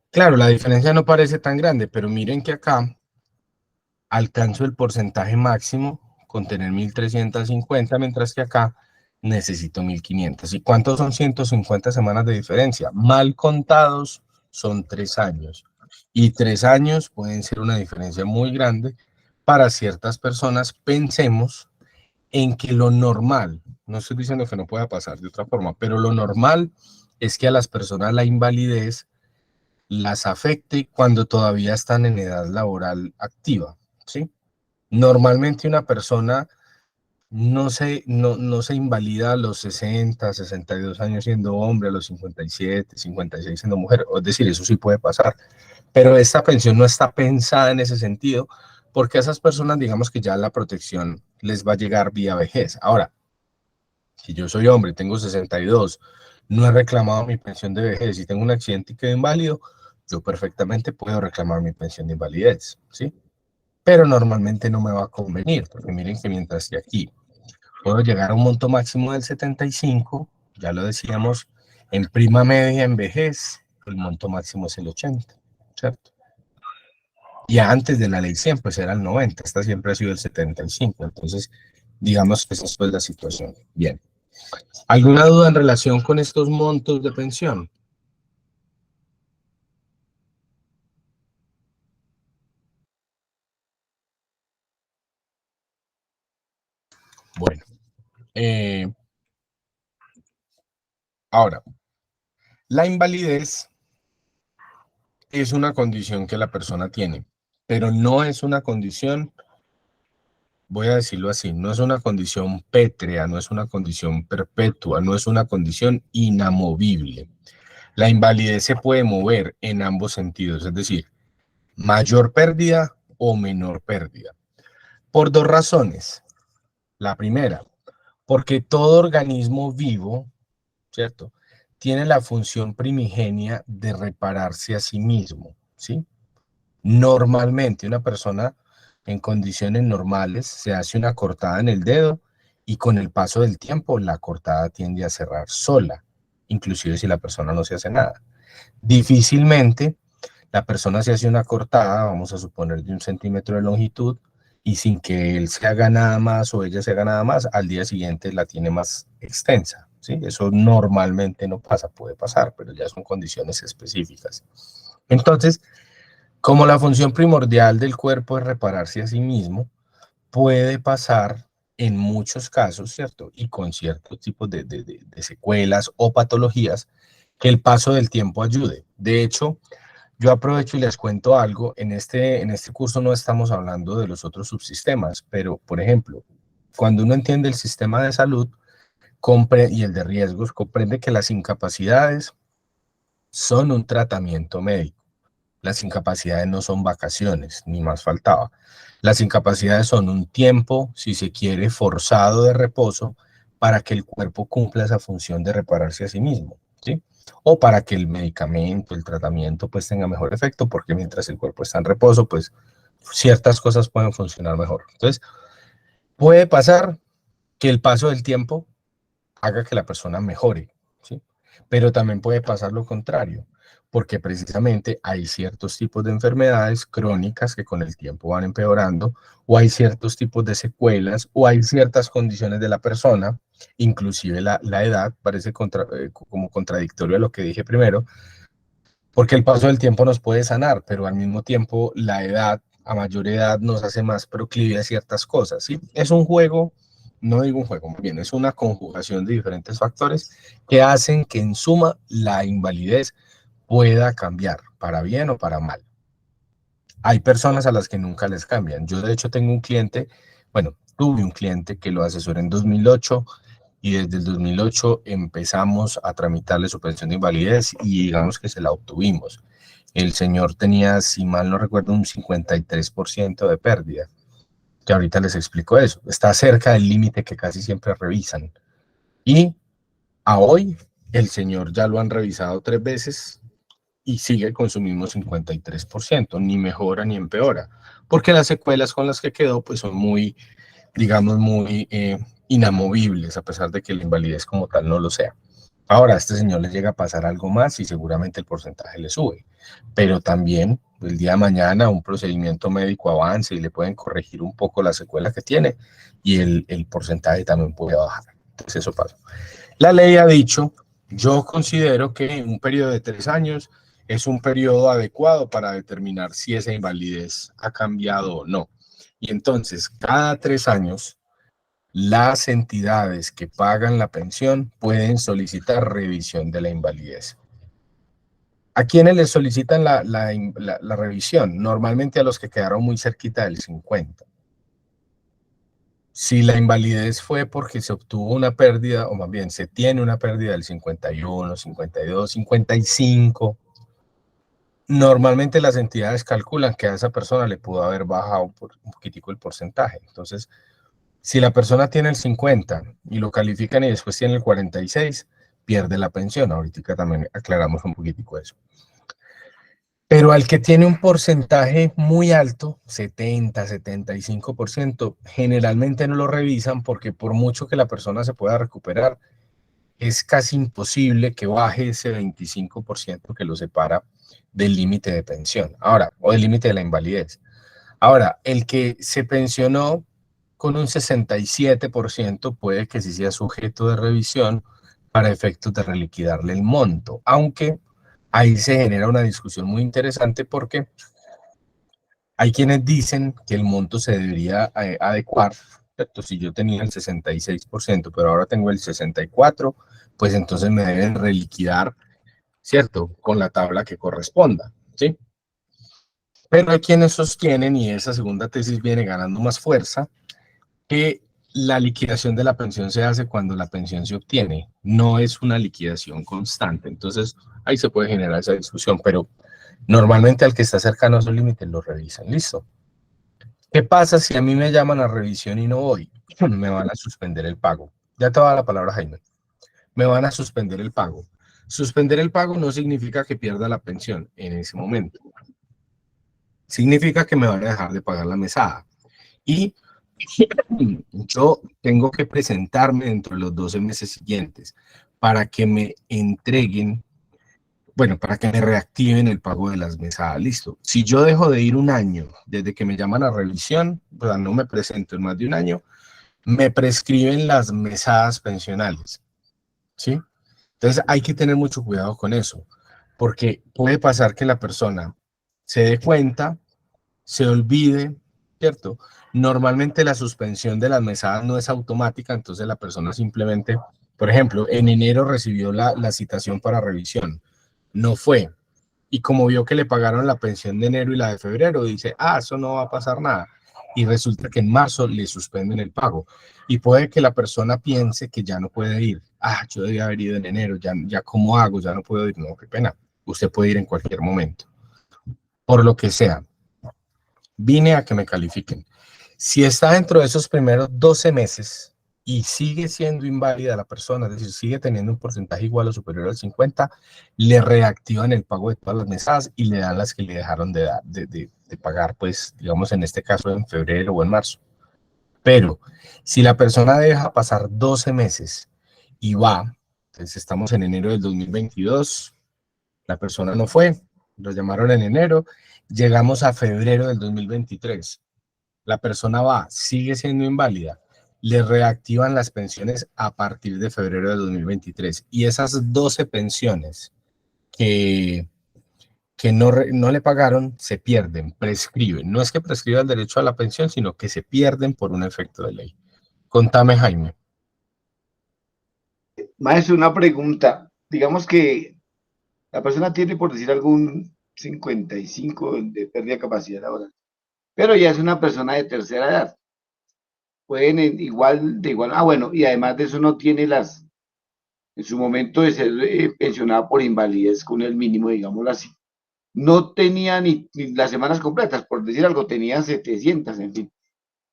Claro, la diferencia no parece tan grande, pero miren que acá alcanzo el porcentaje máximo con tener 1350, mientras que acá necesito 1500. ¿Y cuántos son 150 semanas de diferencia? Mal contados son 3 años. Y 3 años pueden ser una diferencia muy grande para ciertas personas. Pensemos en que lo normal, no estoy diciendo que no pueda pasar de otra forma, pero lo normal es que a las personas la invalidez las afecte cuando todavía están en edad laboral activa, ¿sí? Normalmente una persona no se invalida a los 60, 62 años siendo hombre, a los 57, 56 siendo mujer, es decir, eso sí puede pasar, pero esta pensión no está pensada en ese sentido, porque a esas personas digamos que ya la protección les va a llegar vía vejez. Ahora, si yo soy hombre, tengo 62, no he reclamado mi pensión de vejez y tengo un accidente y quedo inválido, yo perfectamente puedo reclamar mi pensión de invalidez, ¿sí? Pero normalmente no me va a convenir, porque miren que mientras que aquí puedo llegar a un monto máximo del 75, ya lo decíamos, en prima media, en vejez, el monto máximo es el 80. ¿cierto? Y antes de la ley 100, pues era el 90, esta siempre ha sido el 75, entonces digamos que esa es pues la situación. Bien. ¿Alguna duda en relación con estos montos de pensión? Bueno, ahora, la invalidez es una condición que la persona tiene, pero no es una condición, voy a decirlo así, no es una condición pétrea, no es una condición perpetua, no es una condición inamovible. La invalidez se puede mover en ambos sentidos, es decir, mayor pérdida o menor pérdida, por dos razones. La primera, porque todo organismo vivo, ¿cierto?, tiene la función primigenia de repararse a sí mismo, ¿sí? Normalmente una persona en condiciones normales se hace una cortada en el dedo y con el paso del tiempo la cortada tiende a cerrar sola, inclusive si la persona no se hace nada. Difícilmente la persona se hace una cortada, vamos a suponer de 1 centímetro de longitud, y sin que él se haga nada más o ella se haga nada más, al día siguiente la tiene más extensa, ¿sí? Eso normalmente no pasa, puede pasar, pero ya son condiciones específicas. Entonces, como la función primordial del cuerpo es repararse a sí mismo, puede pasar en muchos casos, ¿cierto? Y con ciertos tipos de secuelas o patologías, que el paso del tiempo ayude. De hecho, yo aprovecho y les cuento algo. En este curso no estamos hablando de los otros subsistemas, pero, por ejemplo, cuando uno entiende el sistema de salud y el de riesgos, comprende que las incapacidades son un tratamiento médico. Las incapacidades no son vacaciones, ni más faltaba. Las incapacidades son un tiempo, si se quiere, forzado de reposo para que el cuerpo cumpla esa función de repararse a sí mismo, ¿sí? O para que el medicamento, el tratamiento, pues tenga mejor efecto, porque mientras el cuerpo está en reposo, pues ciertas cosas pueden funcionar mejor. Entonces, puede pasar que el paso del tiempo haga que la persona mejore, ¿sí? Pero también puede pasar lo contrario, porque precisamente hay ciertos tipos de enfermedades crónicas que con el tiempo van empeorando, o hay ciertos tipos de secuelas, o hay ciertas condiciones de la persona, inclusive la edad, parece como contradictorio a lo que dije primero, porque el paso del tiempo nos puede sanar, pero al mismo tiempo la edad, a mayor edad, nos hace más proclive a ciertas cosas, ¿sí? Es un juego, no digo un juego, muy bien, es una conjugación de diferentes factores que hacen que en suma la invalidez pueda cambiar, para bien o para mal. Hay personas a las que nunca les cambian. Yo de hecho tengo un cliente, bueno, tuve un cliente que lo asesoré en 2008 y desde el 2008 empezamos a tramitarle su pensión de invalidez y digamos que se la obtuvimos. El señor tenía, si mal no recuerdo, un 53% de pérdida, que ahorita les explico eso. Está cerca del límite que casi siempre revisan. Y a hoy el señor ya lo han revisado 3 veces y sigue con su mismo 53%, ni mejora ni empeora, porque las secuelas con las que quedó pues son muy, digamos, muy inamovibles, a pesar de que la invalidez como tal no lo sea. Ahora, a este señor le llega a pasar algo más y seguramente el porcentaje le sube, pero también el día de mañana un procedimiento médico avance y le pueden corregir un poco la secuela que tiene y el porcentaje también puede bajar. Entonces eso pasa. La ley ha dicho, yo considero que un periodo de 3 años es un periodo adecuado para determinar si esa invalidez ha cambiado o no. Y entonces, cada 3 años, las entidades que pagan la pensión pueden solicitar revisión de la invalidez. ¿A quiénes les solicitan la revisión? Normalmente a los que quedaron muy cerquita del 50. Si la invalidez fue porque se obtuvo una pérdida, o más bien se tiene una pérdida del 51, 52, 55, normalmente las entidades calculan que a esa persona le pudo haber bajado un poquitico el porcentaje. Entonces, si la persona tiene el 50 y lo califican y después tiene el 46, pierde la pensión. Ahorita también aclaramos un poquitico eso. Pero al que tiene un porcentaje muy alto, 70, 75%, generalmente no lo revisan porque por mucho que la persona se pueda recuperar, es casi imposible que baje ese 25% que lo separa del límite de pensión. Ahora, o del límite de la invalidez. Ahora, el que se pensionó con un 67% puede que sí sea sujeto de revisión para efectos de reliquidarle el monto, aunque ahí se genera una discusión muy interesante porque hay quienes dicen que el monto se debería adecuar, ¿cierto? Si yo tenía el 66%, pero ahora tengo el 64%, pues entonces me deben reliquidar, ¿cierto? Con la tabla que corresponda, ¿sí? Pero hay quienes sostienen, y esa segunda tesis viene ganando más fuerza, que la liquidación de la pensión se hace cuando la pensión se obtiene, no es una liquidación constante. Entonces, ahí se puede generar esa discusión, pero normalmente al que está cercano a su límite lo revisan. Listo. ¿Qué pasa si a mí me llaman a revisión y no voy? Me van a suspender el pago. Ya te va la palabra, Jaime. Me van a suspender el pago. Suspender el pago no significa que pierda la pensión en ese momento. Significa que me van a dejar de pagar la mesada. Y yo tengo que presentarme dentro de los 12 meses siguientes para que me entreguen, bueno, para que me reactiven el pago de las mesadas. Listo. Si yo dejo de ir un año desde que me llaman a revisión, o sea, no me presento en más de un año, me prescriben las mesadas pensionales, ¿sí? Entonces hay que tener mucho cuidado con eso, porque puede pasar que la persona se dé cuenta, se olvide, ¿cierto? Normalmente la suspensión de las mesadas no es automática, entonces la persona simplemente, por ejemplo, en enero recibió la citación para revisión, no fue, y como vio que le pagaron la pensión de enero y la de febrero, dice, eso no va a pasar nada, y resulta que en marzo le suspenden el pago, y puede que la persona piense que ya no puede ir, yo debía haber ido en enero, ya cómo hago, ya no puedo ir, no, qué pena, usted puede ir en cualquier momento, por lo que sea. Vine a que me califiquen. Si está dentro de esos primeros 12 meses y sigue siendo inválida la persona, es decir, sigue teniendo un porcentaje igual o superior al 50, le reactivan el pago de todas las mesadas y le dan las que le dejaron de pagar, pues, digamos, en este caso en febrero o en marzo. Pero si la persona deja pasar 12 meses y va, entonces estamos en enero del 2022, la persona no fue, lo llamaron en enero, llegamos a febrero del 2023, la persona va, sigue siendo inválida, le reactivan las pensiones a partir de febrero de 2023 y esas 12 pensiones que no le pagaron se pierden, prescriben. No es que prescriba el derecho a la pensión, sino que se pierden por un efecto de ley. Contame, Jaime. Maestro, una pregunta. Digamos que la persona tiene, por decir algún 55 de pérdida de capacidad laboral, pero ya es una persona de tercera edad. Pueden bueno, y además de eso no tiene en su momento de ser pensionada por invalidez con el mínimo, digámoslo así. No tenía ni las semanas completas, por decir algo, tenía 700, en fin.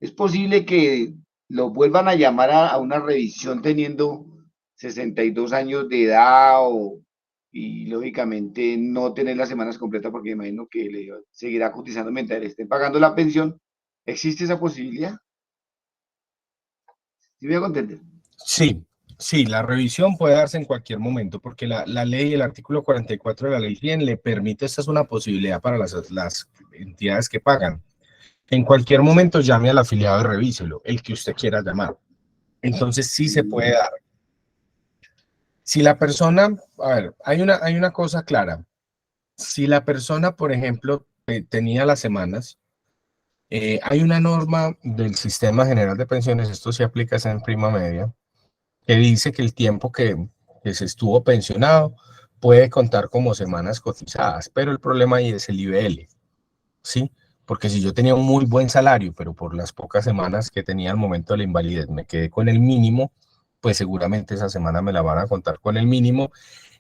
Es posible que lo vuelvan a llamar a una revisión teniendo 62 años de edad y lógicamente no tener las semanas completas porque imagino que le seguirá cotizando mientras le estén pagando la pensión. ¿Existe esa posibilidad? ¿Sí me voy a entender? Sí, sí, la revisión puede darse en cualquier momento porque la ley, el artículo 44 de la ley 100 le permite, esta es una posibilidad para las entidades que pagan. En cualquier momento llame al afiliado y revíselo, el que usted quiera llamar. Entonces sí se puede dar. Si la persona, a ver, hay una cosa clara. Si la persona, por ejemplo, tenía las semanas, hay una norma del Sistema General de Pensiones, esto se aplica en prima media, que dice que el tiempo que se estuvo pensionado puede contar como semanas cotizadas, pero el problema ahí es el IBL, ¿sí? Porque si yo tenía un muy buen salario, pero por las pocas semanas que tenía al momento de la invalidez me quedé con el mínimo, pues seguramente esa semana me la van a contar con el mínimo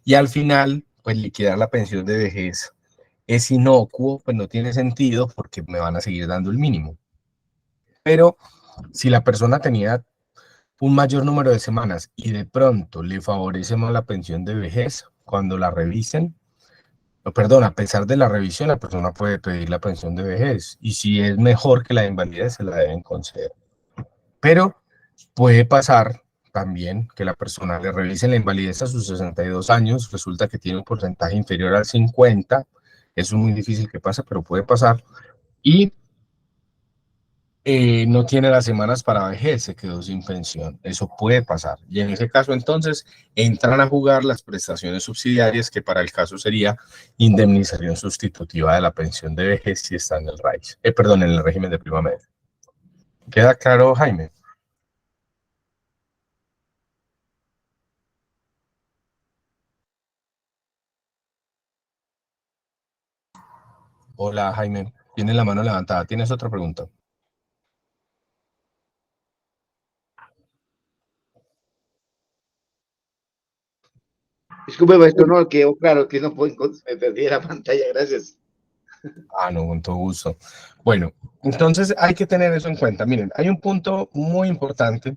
y al final, pues liquidar la pensión de vejez es inocuo, pues no tiene sentido porque me van a seguir dando el mínimo. Pero si la persona tenía un mayor número de semanas y de pronto le favorece más la pensión de vejez, cuando la revisen, perdón, a pesar de la revisión, la persona puede pedir la pensión de vejez y si es mejor que la de invalidez, se la deben conceder. Pero puede pasar también que la persona le revisen la invalidez a sus 62 años, resulta que tiene un porcentaje inferior al 50, Eso es muy difícil que pase, pero puede pasar. Y no tiene las semanas para vejez, se quedó sin pensión. Eso puede pasar. Y en ese caso, entonces, entran a jugar las prestaciones subsidiarias, que para el caso sería indemnización sustitutiva de la pensión de vejez si está en el RAIS, perdón, en el régimen de prima media. ¿Queda claro, Jaime? Hola, Jaime. Tienes la mano levantada. ¿Tienes otra pregunta? Disculpe, maestro, no quedó claro que no puedo, me perdí de la pantalla, gracias. Ah, no, con todo gusto. Bueno, entonces hay que tener eso en cuenta. Miren, hay un punto muy importante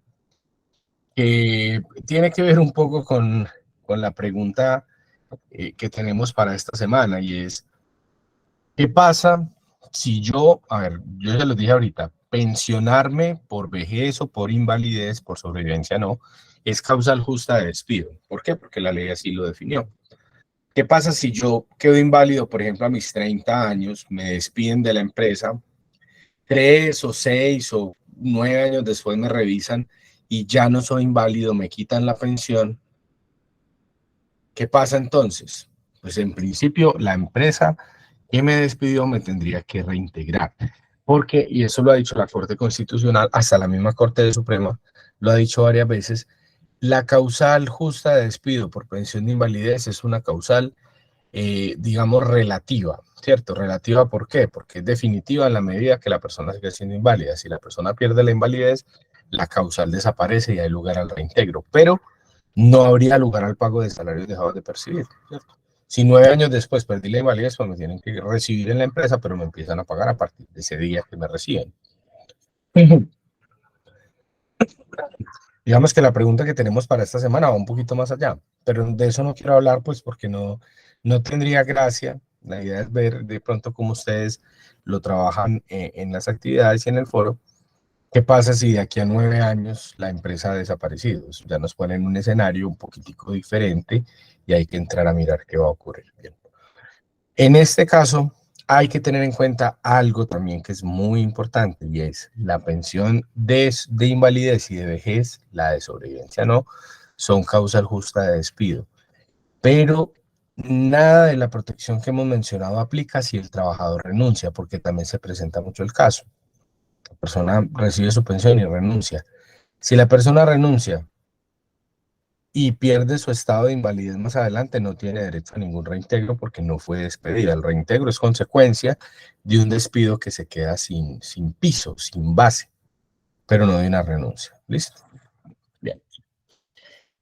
que tiene que ver un poco con la pregunta que tenemos para esta semana y es, ¿qué pasa si yo, a ver, yo ya lo dije ahorita, pensionarme por vejez o por invalidez, por sobrevivencia no, es causal justa de despido? ¿Por qué? Porque la ley así lo definió. ¿Qué pasa si yo quedo inválido, por ejemplo, a mis 30 años, me despiden de la empresa, 3 o 6 o 9 años después me revisan y ya no soy inválido, me quitan la pensión? ¿Qué pasa entonces? Pues en principio la empresa que me despidió me tendría que reintegrar. Porque, y eso lo ha dicho la Corte Constitucional, hasta la misma Corte Suprema, lo ha dicho varias veces, la causal justa de despido por pensión de invalidez es una causal, digamos, relativa, ¿cierto? Relativa, ¿por qué? Porque es definitiva en la medida que la persona sigue siendo inválida. Si la persona pierde la invalidez, la causal desaparece y hay lugar al reintegro. Pero no habría lugar al pago de salarios dejados de percibir, ¿cierto? Si 9 años después perdí la invalidez, pues me tienen que recibir en la empresa, pero me empiezan a pagar a partir de ese día que me reciben. Digamos que la pregunta que tenemos para esta semana va un poquito más allá, pero de eso no quiero hablar, pues porque no tendría gracia. La idea es ver de pronto cómo ustedes lo trabajan en las actividades y en el foro. ¿Qué pasa si de aquí a 9 años la empresa ha desaparecido? Eso ya nos pone en un escenario un poquitico diferente y hay que entrar a mirar qué va a ocurrir. Bien. En este caso, hay que tener en cuenta algo también que es muy importante y es la pensión de invalidez y de vejez, la de sobrevivencia no, son causal justa de despido. Pero nada de la protección que hemos mencionado aplica si el trabajador renuncia, porque también se presenta mucho el caso. La persona recibe su pensión y renuncia. Si la persona renuncia y pierde su estado de invalidez más adelante, no tiene derecho a ningún reintegro porque no fue despedida. El reintegro es consecuencia de un despido que se queda sin piso, sin base, pero no de una renuncia. ¿Listo? Bien.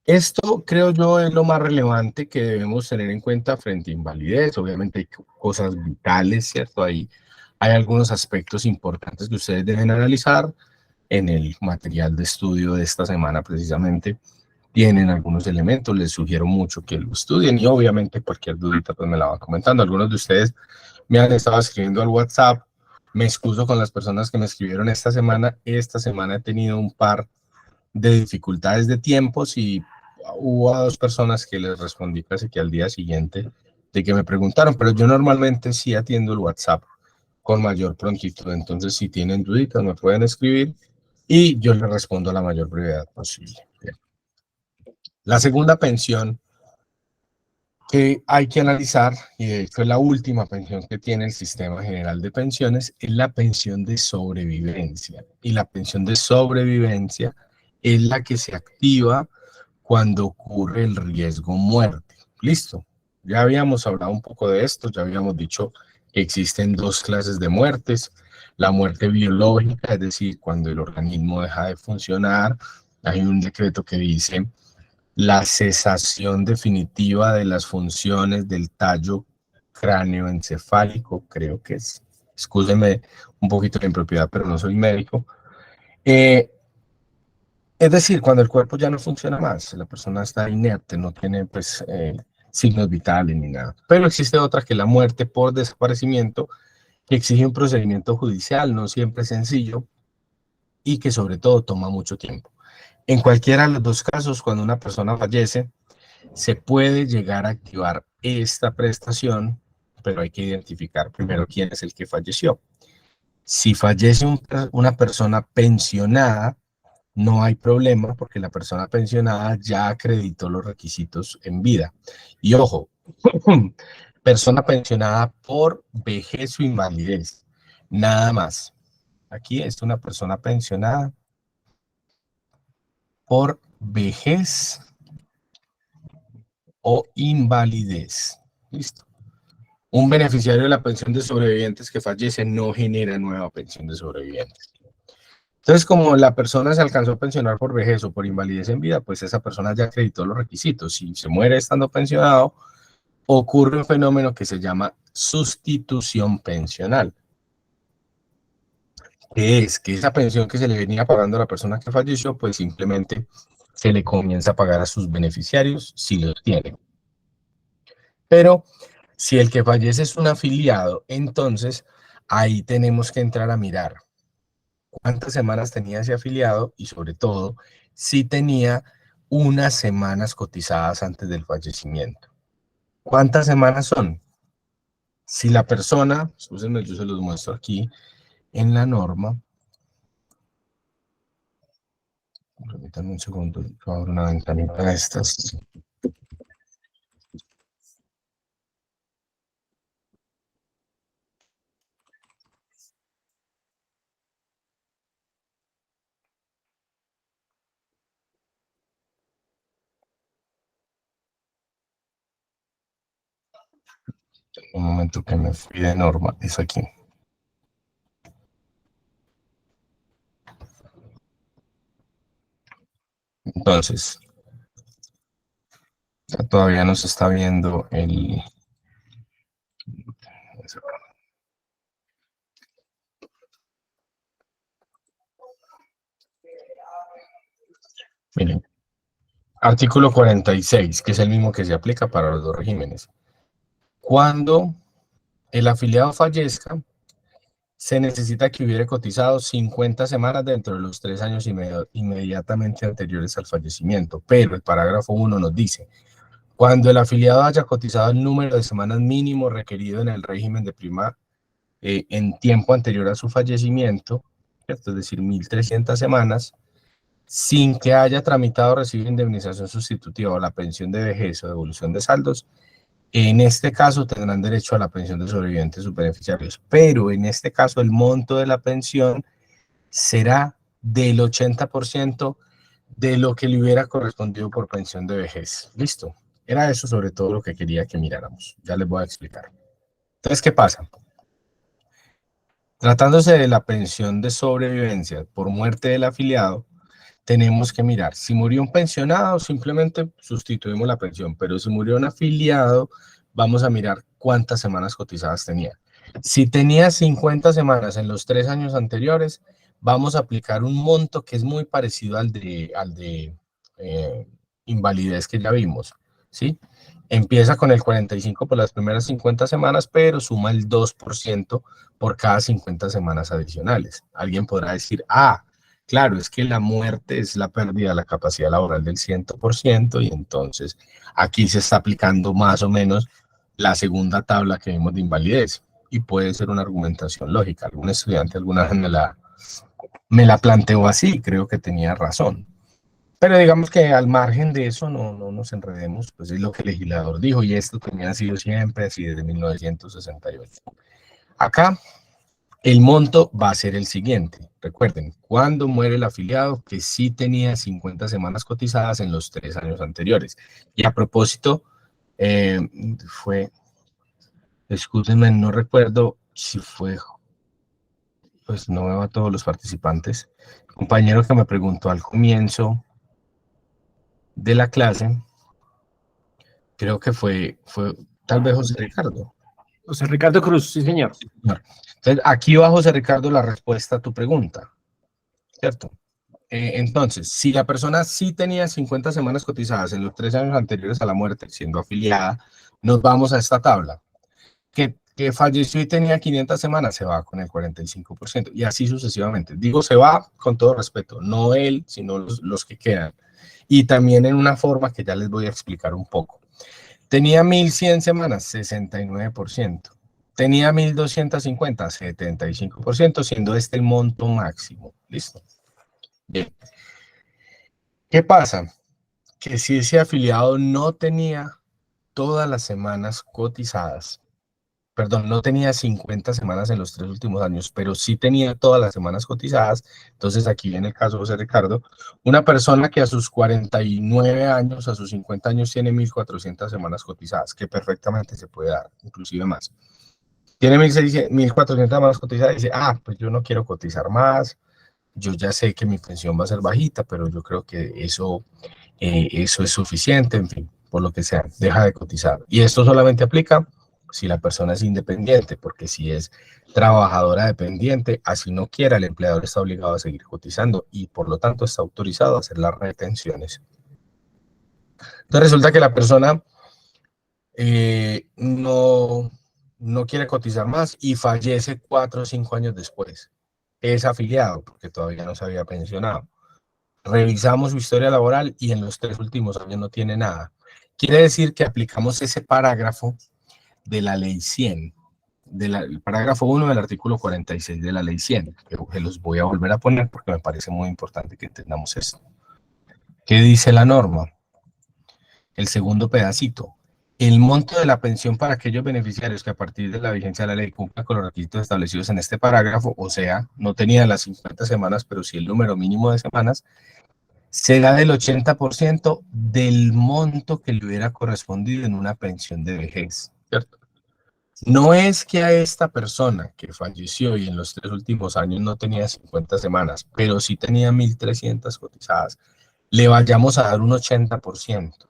Esto creo yo es lo más relevante que debemos tener en cuenta frente a invalidez. Obviamente hay cosas vitales, ¿cierto? Hay algunos aspectos importantes que ustedes deben analizar en el material de estudio de esta semana precisamente. Tienen algunos elementos, les sugiero mucho que lo estudien y obviamente cualquier dudita pues me la van comentando. Algunos de ustedes me han estado escribiendo al WhatsApp, me excuso con las personas que me escribieron esta semana. Esta semana he tenido un par de dificultades de tiempos y hubo a 2 personas que les respondí casi que al día siguiente de que me preguntaron, pero yo normalmente sí atiendo el WhatsApp con mayor prontitud, entonces si tienen duditas me pueden escribir y yo les respondo a la mayor brevedad posible. Bien. La segunda pensión que hay que analizar, y de hecho es la última pensión que tiene el Sistema General de Pensiones, es la pensión de sobrevivencia. Y la pensión de sobrevivencia es la que se activa cuando ocurre el riesgo muerte. Listo. Ya habíamos hablado un poco de esto, ya habíamos dicho que existen 2 clases de muertes. La muerte biológica, es decir, cuando el organismo deja de funcionar. Hay un decreto que dice la cesación definitiva de las funciones del tallo cráneoencefálico, creo que es. Excúsenme un poquito la impropiedad, pero no soy médico. Es decir, cuando el cuerpo ya no funciona más, la persona está inerte, no tiene pues signos vitales ni nada. Pero existe otra que es la muerte por desaparecimiento, que exige un procedimiento judicial, no siempre sencillo, y que sobre todo toma mucho tiempo. En cualquiera de los 2 casos, cuando una persona fallece, se puede llegar a activar esta prestación pero hay que identificar primero quién es el que falleció. Si fallece una persona pensionada, no hay problema porque la persona pensionada ya acreditó los requisitos en vida. Y ojo, persona pensionada por vejez o invalidez, nada más. Aquí es una persona pensionada por vejez o invalidez. Listo. Un beneficiario de la pensión de sobrevivientes que fallece no genera nueva pensión de sobrevivientes. Entonces, como la persona se alcanzó a pensionar por vejez o por invalidez en vida, pues esa persona ya acreditó los requisitos. Si se muere estando pensionado, ocurre un fenómeno que se llama sustitución pensional, que es que esa pensión que se le venía pagando a la persona que falleció, pues simplemente se le comienza a pagar a sus beneficiarios si los tiene. Pero si el que fallece es un afiliado, entonces ahí tenemos que entrar a mirar cuántas semanas tenía ese afiliado y sobre todo si tenía unas semanas cotizadas antes del fallecimiento. ¿Cuántas semanas son? Si la persona, escúchenme, yo se los muestro aquí en la norma. Permítanme un segundo, yo abro una ventanita de estas. Un momento que me fui de norma, es aquí. Entonces, todavía no se está viendo el... Miren, artículo 46, que es el mismo que se aplica para los dos regímenes. Cuando el afiliado fallezca, se necesita que hubiera cotizado 50 semanas dentro de los 3 años inmediatamente anteriores al fallecimiento. Pero el parágrafo 1 nos dice, cuando el afiliado haya cotizado el número de semanas mínimo requerido en el régimen de prima en tiempo anterior a su fallecimiento, ¿cierto? Es decir, 1.300 semanas, sin que haya tramitado o recibido indemnización sustitutiva o la pensión de vejez o devolución de saldos, en este caso tendrán derecho a la pensión de sobrevivientes sus beneficiarios, pero en este caso el monto de la pensión será del 80% de lo que le hubiera correspondido por pensión de vejez. Listo. Era eso sobre todo lo que quería que miráramos. Ya les voy a explicar. Entonces, ¿qué pasa? Tratándose de la pensión de sobrevivencia por muerte del afiliado, tenemos que mirar, si murió un pensionado, simplemente sustituimos la pensión, pero si murió un afiliado, vamos a mirar cuántas semanas cotizadas tenía. Si tenía 50 semanas en los 3 años anteriores, vamos a aplicar un monto que es muy parecido al de invalidez que ya vimos, ¿sí? Empieza con el 45 por las primeras 50 semanas, pero suma el 2% por cada 50 semanas adicionales. Alguien podrá decir, claro, es que la muerte es la pérdida de la capacidad laboral del 100% y entonces aquí se está aplicando más o menos la segunda tabla que vimos de invalidez y puede ser una argumentación lógica. Algún estudiante alguna vez me la planteó así, creo que tenía razón. Pero digamos que al margen de eso no nos enredemos, pues es lo que el legislador dijo y esto también ha sido siempre así desde 1968. Acá el monto va a ser el siguiente. Recuerden, cuando muere el afiliado que sí tenía 50 semanas cotizadas en los 3 años anteriores. Y a propósito, escúchenme, no recuerdo si fue, pues no veo a todos los participantes. El compañero que me preguntó al comienzo de la clase, creo que fue tal vez José Ricardo. José Ricardo Cruz, sí, señor. Entonces, aquí va, José Ricardo, la respuesta a tu pregunta, ¿cierto? Entonces, si la persona sí tenía 50 semanas cotizadas en los 3 años anteriores a la muerte, siendo afiliada, nos vamos a esta tabla. Que falleció y tenía 500 semanas, se va con el 45%, y así sucesivamente. Digo, se va con todo respeto, no él, sino los que quedan. Y también en una forma que ya les voy a explicar un poco. Tenía 1100 semanas, 69%. Tenía 1250, 75%, siendo este el monto máximo. ¿Listo? Bien. ¿Qué pasa? Que si ese afiliado no tenía todas las semanas cotizadas, perdón, no tenía 50 semanas en los 3 últimos años, pero sí tenía todas las semanas cotizadas, entonces aquí viene el caso de José Ricardo, una persona que a sus 49 años, a sus 50 años tiene 1400 semanas cotizadas, que perfectamente se puede dar, inclusive más. Tiene 1400 semanas cotizadas y dice, pues yo no quiero cotizar más, yo ya sé que mi pensión va a ser bajita, pero yo creo que eso es suficiente, en fin, por lo que sea, deja de cotizar. Y esto solamente aplica si la persona es independiente, porque si es trabajadora dependiente, así no quiera, el empleador está obligado a seguir cotizando y por lo tanto está autorizado a hacer las retenciones. Entonces resulta que la persona no quiere cotizar más y fallece 4 o 5 años después. Es afiliado porque todavía no se había pensionado. Revisamos su historia laboral y en los 3 últimos años no tiene nada. Quiere decir que aplicamos ese parágrafo de la ley 100, el parágrafo 1 del artículo 46 de la ley 100, que los voy a volver a poner porque me parece muy importante que entendamos esto. ¿Qué dice la norma? El segundo pedacito. El monto de la pensión para aquellos beneficiarios que a partir de la vigencia de la ley cumplan con los requisitos establecidos en este parágrafo, o sea, no tenían las 50 semanas, pero sí el número mínimo de semanas, será del 80% del monto que le hubiera correspondido en una pensión de vejez, ¿cierto? No es que a esta persona que falleció y en los 3 últimos años no tenía 50 semanas, pero sí tenía 1300 cotizadas, le vayamos a dar un 80%.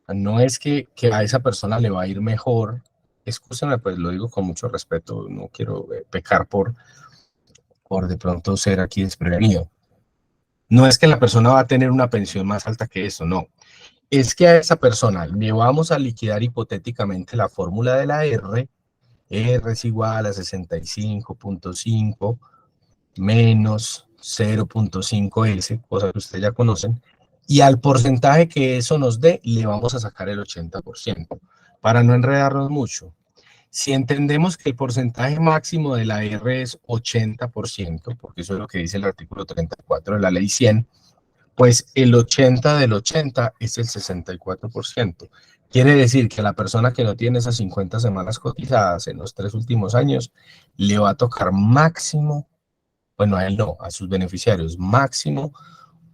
No es que a esa persona le va a ir mejor, escúchame, pues lo digo con mucho respeto, no quiero pecar por de pronto ser aquí desprevenido. No es que la persona va a tener una pensión más alta que eso, no. Es que a esa persona le vamos a liquidar hipotéticamente la fórmula de la R. R es igual a 65.5 menos 0.5S, cosa que ustedes ya conocen, y al porcentaje que eso nos dé, le vamos a sacar el 80%, para no enredarnos mucho. Si entendemos que el porcentaje máximo de la R es 80%, porque eso es lo que dice el artículo 34 de la ley 100, pues el 80 del 80 es el 64%. Quiere decir que a la persona que no tiene esas 50 semanas cotizadas en los 3 últimos años, le va a tocar máximo, bueno, a él no, a sus beneficiarios, máximo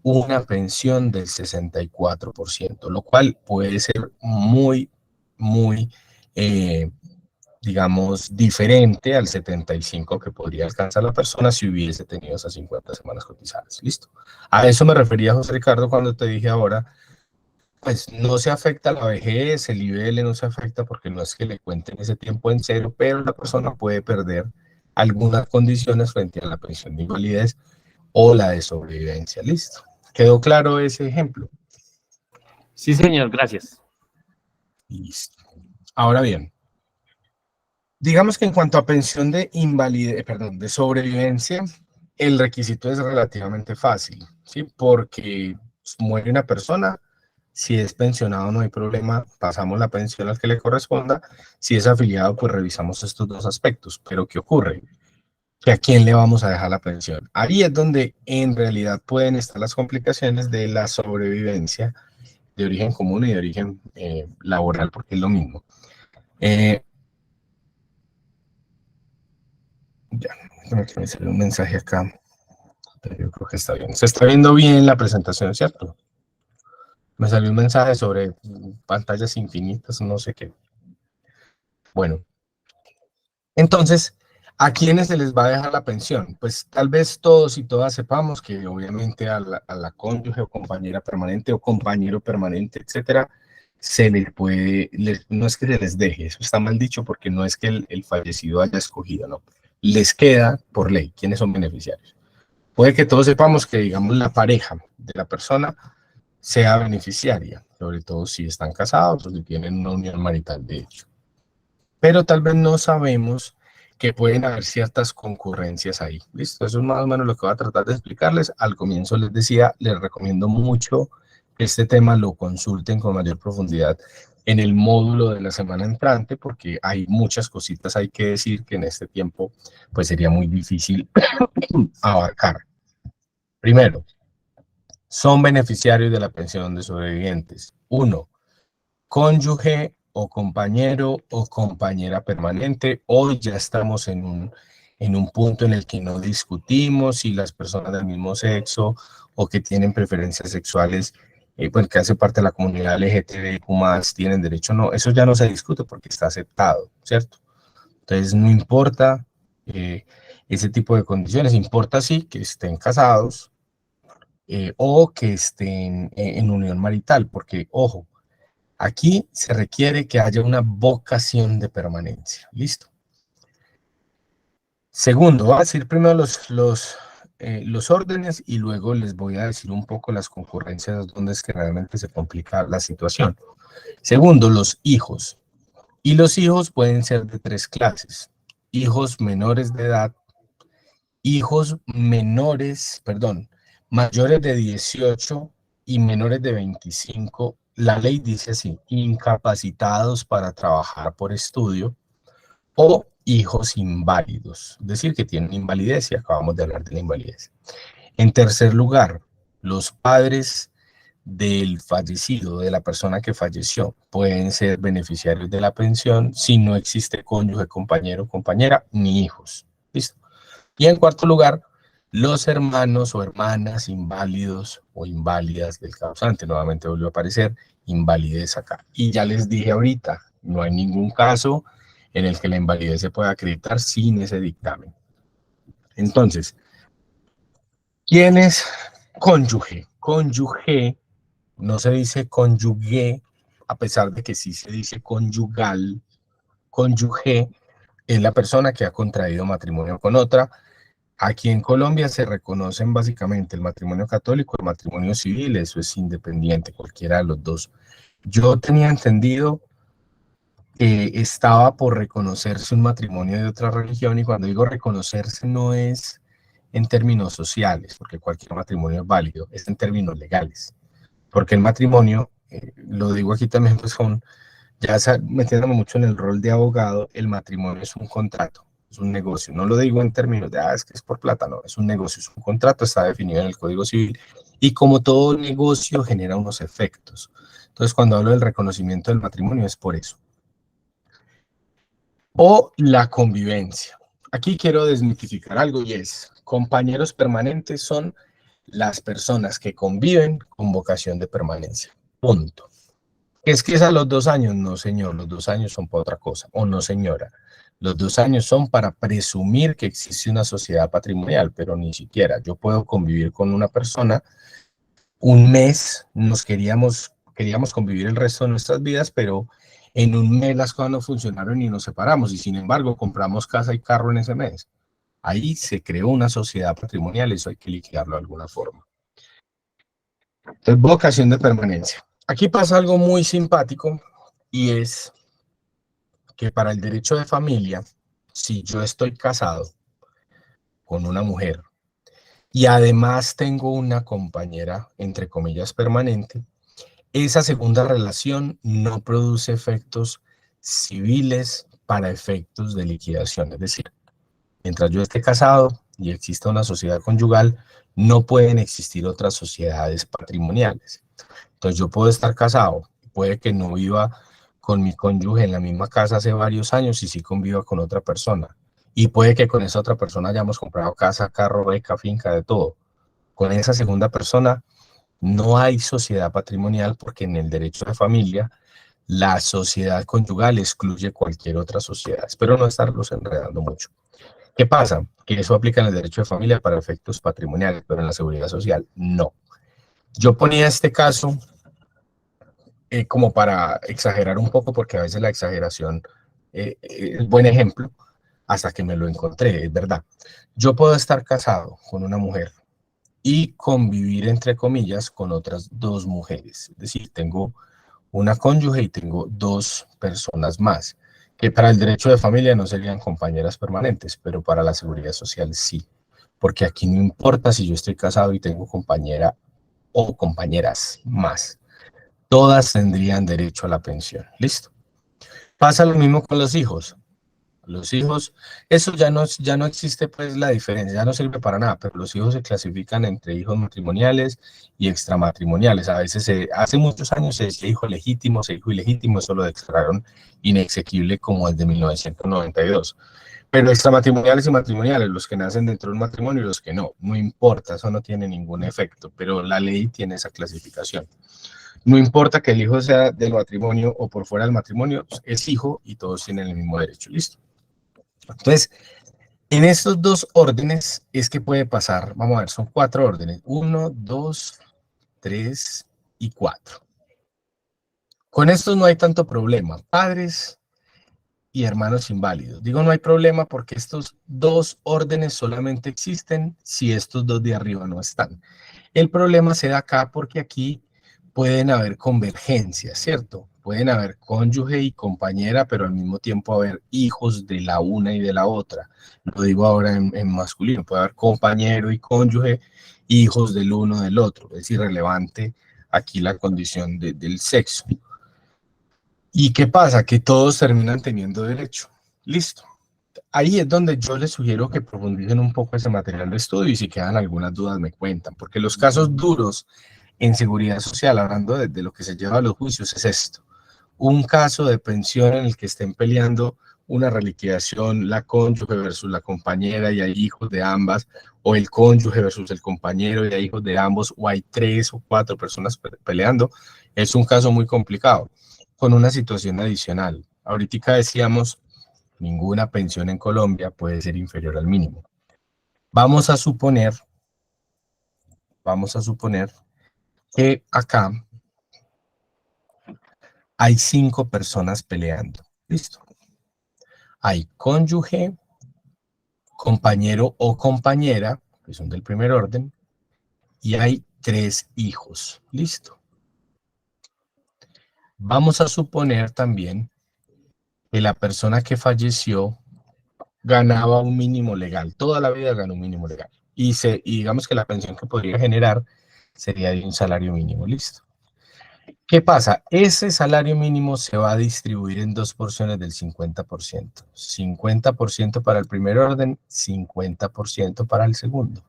una pensión del 64%, lo cual puede ser muy, muy, digamos, diferente al 75% que podría alcanzar la persona si hubiese tenido esas 50 semanas cotizadas. ¿Listo? A eso me refería, José Ricardo, cuando te dije ahora, pues no se afecta la vejez, el IBL no se afecta porque no es que le cuenten ese tiempo en cero, pero la persona puede perder algunas condiciones frente a la pensión de invalidez o la de sobrevivencia. ¿Listo? ¿Quedó claro ese ejemplo? Sí, señor, gracias. Listo. Ahora bien, digamos que en cuanto a pensión de invalidez, perdón, de sobrevivencia, el requisito es relativamente fácil, ¿sí? Porque muere una persona, si es pensionado no hay problema, pasamos la pensión al que le corresponda, si es afiliado pues revisamos estos 2 aspectos, pero ¿qué ocurre? Que a quién le vamos a dejar la pensión. Ahí es donde en realidad pueden estar las complicaciones de la sobrevivencia de origen común y de origen laboral, porque es lo mismo. Ya, me salió un mensaje acá, pero yo creo que está bien. Se está viendo bien la presentación, ¿cierto? Me salió un mensaje sobre pantallas infinitas, no sé qué. Bueno, entonces, ¿a quiénes se les va a dejar la pensión? Pues tal vez todos y todas sepamos que obviamente a la cónyuge o compañera permanente o compañero permanente, etcétera, se les puede, no es que se les deje, eso está mal dicho porque no es que el fallecido haya escogido, no. Les queda por ley quiénes son beneficiarios. Puede que todos sepamos que, digamos, la pareja de la persona sea beneficiaria, sobre todo si están casados o si tienen una unión marital de hecho. Pero tal vez no sabemos que pueden haber ciertas concurrencias ahí. ¿Listo? Eso es más o menos lo que voy a tratar de explicarles. Al comienzo les decía, les recomiendo mucho este tema lo consulten con mayor profundidad en el módulo de la semana entrante, porque hay muchas cositas hay que decir que en este tiempo pues sería muy difícil abarcar. Primero, son beneficiarios de la pensión de sobrevivientes. 1. Cónyuge o compañero o compañera permanente. Hoy ya estamos en un punto en el que no discutimos si las personas del mismo sexo o que tienen preferencias sexuales, pues que hace parte de la comunidad LGTBQ+, tienen derecho o no. Eso ya no se discute porque está aceptado, ¿cierto? Entonces no importa ese tipo de condiciones, importa sí que estén casados o que estén en unión marital, porque, ojo, aquí se requiere que haya una vocación de permanencia. ¿Listo? Segundo, voy a decir primero los órdenes y luego les voy a decir un poco las concurrencias donde es que realmente se complica la situación. Segundo, los hijos. Y los hijos pueden ser de 3 clases. Hijos menores de edad, mayores de 18 y menores de 25. La ley dice así: incapacitados para trabajar por estudio, o hijos inválidos, es decir, que tienen invalidez, y acabamos de hablar de la invalidez. En tercer lugar, los padres del fallecido, de la persona que falleció, pueden ser beneficiarios de la pensión si no existe cónyuge, compañero, compañera, ni hijos. ¿Listo? Y en cuarto lugar, los hermanos o hermanas inválidos o inválidas del causante. Nuevamente volvió a aparecer invalidez acá. Y ya les dije ahorita, no hay ningún caso en el que la invalidez se pueda acreditar sin ese dictamen. Entonces, ¿quién es cónyuge? Cónyuge no se dice cónyuge, a pesar de que sí se dice conyugal. Cónyuge es la persona que ha contraído matrimonio con otra. Aquí en Colombia se reconocen básicamente el matrimonio católico y el matrimonio civil, eso es independiente, cualquiera de los dos. Yo tenía entendido que estaba por reconocerse un matrimonio de otra religión, y cuando digo reconocerse no es en términos sociales, porque cualquier matrimonio es válido, es en términos legales. Porque el matrimonio, lo digo aquí también, pues ya metiéndome mucho en el rol de abogado, el matrimonio es un contrato, es un negocio. No lo digo en términos de, es que es por plata, no, es un negocio, es un contrato, está definido en el Código Civil, y como todo negocio genera unos efectos. Entonces, cuando hablo del reconocimiento del matrimonio es por eso. O la convivencia. Aquí quiero desmitificar algo, y es: compañeros permanentes son las personas que conviven con vocación de permanencia. Punto. ¿Es que es a los 2 años? No, señor, los 2 años son para otra cosa. O no, señora, los 2 años son para presumir que existe una sociedad patrimonial, pero ni siquiera. Yo puedo convivir con una persona un mes, queríamos convivir el resto de nuestras vidas, pero en un mes las cosas no funcionaron y nos separamos, y sin embargo compramos casa y carro en ese mes. Ahí se creó una sociedad patrimonial, eso hay que liquidarlo de alguna forma. Entonces, vocación de permanencia. Aquí pasa algo muy simpático, y es que para el derecho de familia, si yo estoy casado con una mujer y además tengo una compañera, entre comillas, permanente, esa segunda relación no produce efectos civiles para efectos de liquidación. Es decir, mientras yo esté casado y exista una sociedad conyugal, no pueden existir otras sociedades patrimoniales. Entonces yo puedo estar casado, puede que no viva con mi cónyuge en la misma casa hace varios años y sí conviva con otra persona. Y puede que con esa otra persona hayamos comprado casa, carro, beca, finca, de todo. Con esa segunda persona no hay sociedad patrimonial, porque en el derecho de familia la sociedad conyugal excluye cualquier otra sociedad. Espero no estarlos enredando mucho. ¿Qué pasa? Que eso aplica en el derecho de familia para efectos patrimoniales, pero en la seguridad social no. Yo ponía este caso como para exagerar un poco, porque a veces la exageración es buen ejemplo, hasta que me lo encontré, es verdad. Yo puedo estar casado con una mujer y convivir, entre comillas, con otras 2 mujeres. Es decir, tengo una cónyuge y tengo 2 personas más, que para el derecho de familia no serían compañeras permanentes, pero para la seguridad social sí. Porque aquí no importa si yo estoy casado y tengo compañera o compañeras más. Todas tendrían derecho a la pensión. ¿Listo? Pasa lo mismo con los hijos. Los hijos, eso ya no existe pues la diferencia, ya no sirve para nada, pero los hijos se clasifican entre hijos matrimoniales y extramatrimoniales. A veces, hace muchos años se decía hijo legítimo, se hijo ilegítimo, eso lo declararon inexequible como el de 1992. Pero extramatrimoniales y matrimoniales, los que nacen dentro de un matrimonio y los que no, no importa, eso no tiene ningún efecto, pero la ley tiene esa clasificación. No importa que el hijo sea del matrimonio o por fuera del matrimonio, es hijo y todos tienen el mismo derecho. ¿Listo? Entonces, en estos dos órdenes es que puede pasar, vamos a ver, son 4 órdenes, 1, 2, 3 y 4. Con estos no hay tanto problema, padres y hermanos inválidos. Digo no hay problema porque estos dos órdenes solamente existen si estos dos de arriba no están. El problema se da acá porque aquí pueden haber convergencias, ¿cierto? Pueden haber cónyuge y compañera, pero al mismo tiempo haber hijos de la una y de la otra. Lo digo ahora en masculino, puede haber compañero y cónyuge, hijos del uno del otro. Es irrelevante aquí la condición del sexo. ¿Y qué pasa? Que todos terminan teniendo derecho. Listo. Ahí es donde yo les sugiero que profundicen un poco ese material de estudio y si quedan algunas dudas me cuentan, porque los casos duros en seguridad social, hablando de lo que se lleva a los juicios, es esto. Un caso de pensión en el que estén peleando una reliquidación, la cónyuge versus la compañera y hay hijos de ambas, o el cónyuge versus el compañero y hay hijos de ambos, o hay 3 o 4 personas peleando, es un caso muy complicado, con una situación adicional. Ahorita decíamos, ninguna pensión en Colombia puede ser inferior al mínimo. Vamos a suponer que acá hay 5 personas peleando. Listo. Hay cónyuge, compañero o compañera, que son del primer orden, y hay 3 hijos. Listo. Vamos a suponer también que la persona que falleció ganaba un mínimo legal. Toda la vida ganó un mínimo legal. Y digamos que la pensión que podría generar sería de un salario mínimo. Listo. ¿Qué pasa? Ese salario mínimo se va a distribuir en 2 porciones del 50%. 50% para el primer orden, 50% para el segundo.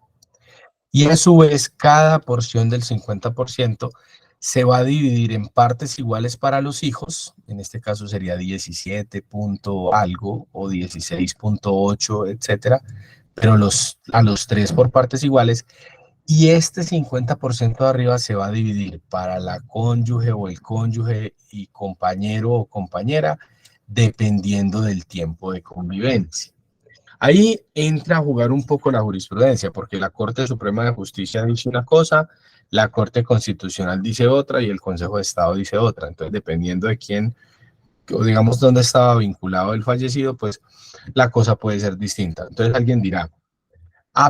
Y a su vez, cada porción del 50% se va a dividir en partes iguales para los hijos. En este caso sería 17 punto algo o 16.8, etcétera. Pero a los 3 por partes iguales. Y este 50% de arriba se va a dividir para la cónyuge o el cónyuge y compañero o compañera, dependiendo del tiempo de convivencia. Ahí entra a jugar un poco la jurisprudencia, porque la Corte Suprema de Justicia dice una cosa, la Corte Constitucional dice otra y el Consejo de Estado dice otra. Entonces, dependiendo de quién, o digamos dónde estaba vinculado el fallecido, pues la cosa puede ser distinta. Entonces alguien dirá,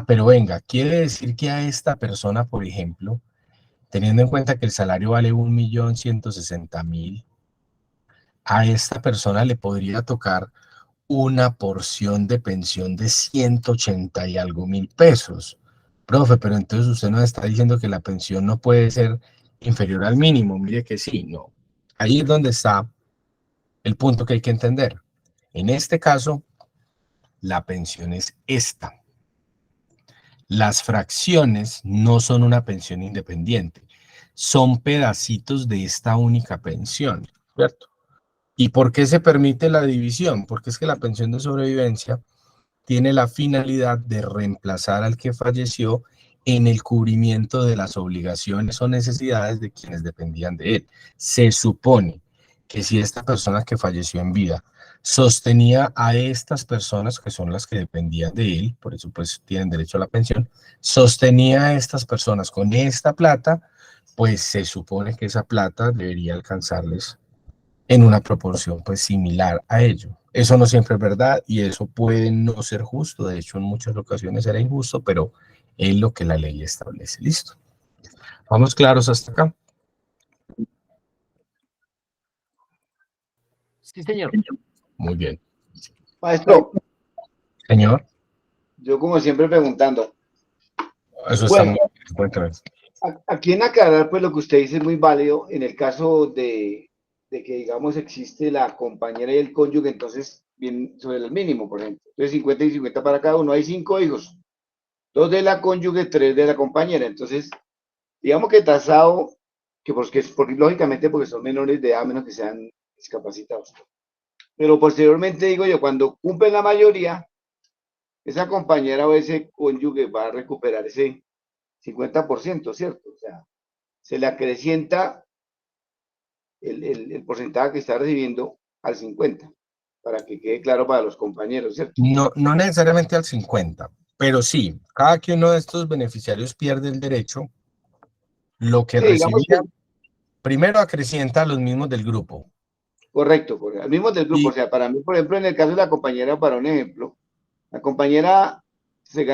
pero venga, quiere decir que a esta persona, por ejemplo, teniendo en cuenta que el salario vale 1.160.000, a esta persona le podría tocar una porción de pensión de 180 y algo mil pesos. Profe, pero entonces usted nos está diciendo que la pensión no puede ser inferior al mínimo. Mire que sí, no. Ahí es donde está el punto que hay que entender. En este caso, la pensión es esta. Las fracciones no son una pensión independiente, son pedacitos de esta única pensión, ¿cierto? ¿Y por qué se permite la división? Porque es que la pensión de sobrevivencia tiene la finalidad de reemplazar al que falleció en el cubrimiento de las obligaciones o necesidades de quienes dependían de él. Se supone que si esta persona que falleció en vida sostenía a estas personas que son las que dependían de él, por eso pues tienen derecho a la pensión, sostenía a estas personas con esta plata, pues se supone que esa plata debería alcanzarles en una proporción pues similar a ello. Eso no siempre es verdad y eso puede no ser justo, de hecho en muchas ocasiones era injusto, pero es lo que la ley establece. Listo. ¿Vamos claros hasta acá? Sí, señor. Muy bien. Maestro, Señor, yo como siempre preguntando. eso está Bueno, muy bien. Cuéntame. Aquí en aclarar, pues lo que usted dice es muy válido en el caso de que, digamos, existe la compañera y el cónyuge, entonces, bien sobre el mínimo, por ejemplo. Entonces, 50 y 50 para cada uno, hay 5 hijos, 2 de la cónyuge, 3 de la compañera. Entonces, digamos que tasado, porque lógicamente porque son menores de edad, a menos que sean discapacitados. Pero posteriormente, digo yo, cuando cumplen la mayoría, esa compañera o ese cónyuge va a recuperar ese 50%, ¿cierto? O sea, se le acrecienta el porcentaje que está recibiendo al 50, para que quede claro para los compañeros, ¿cierto? No, no necesariamente al 50, pero sí, cada que uno de estos beneficiarios pierde el derecho, lo que Sí, digamos recibía que primero acrecienta a los mismos del grupo. correcto, al mismo del grupo. O Y sea, para mí, por ejemplo, en el caso de la compañera, para un ejemplo, la compañera se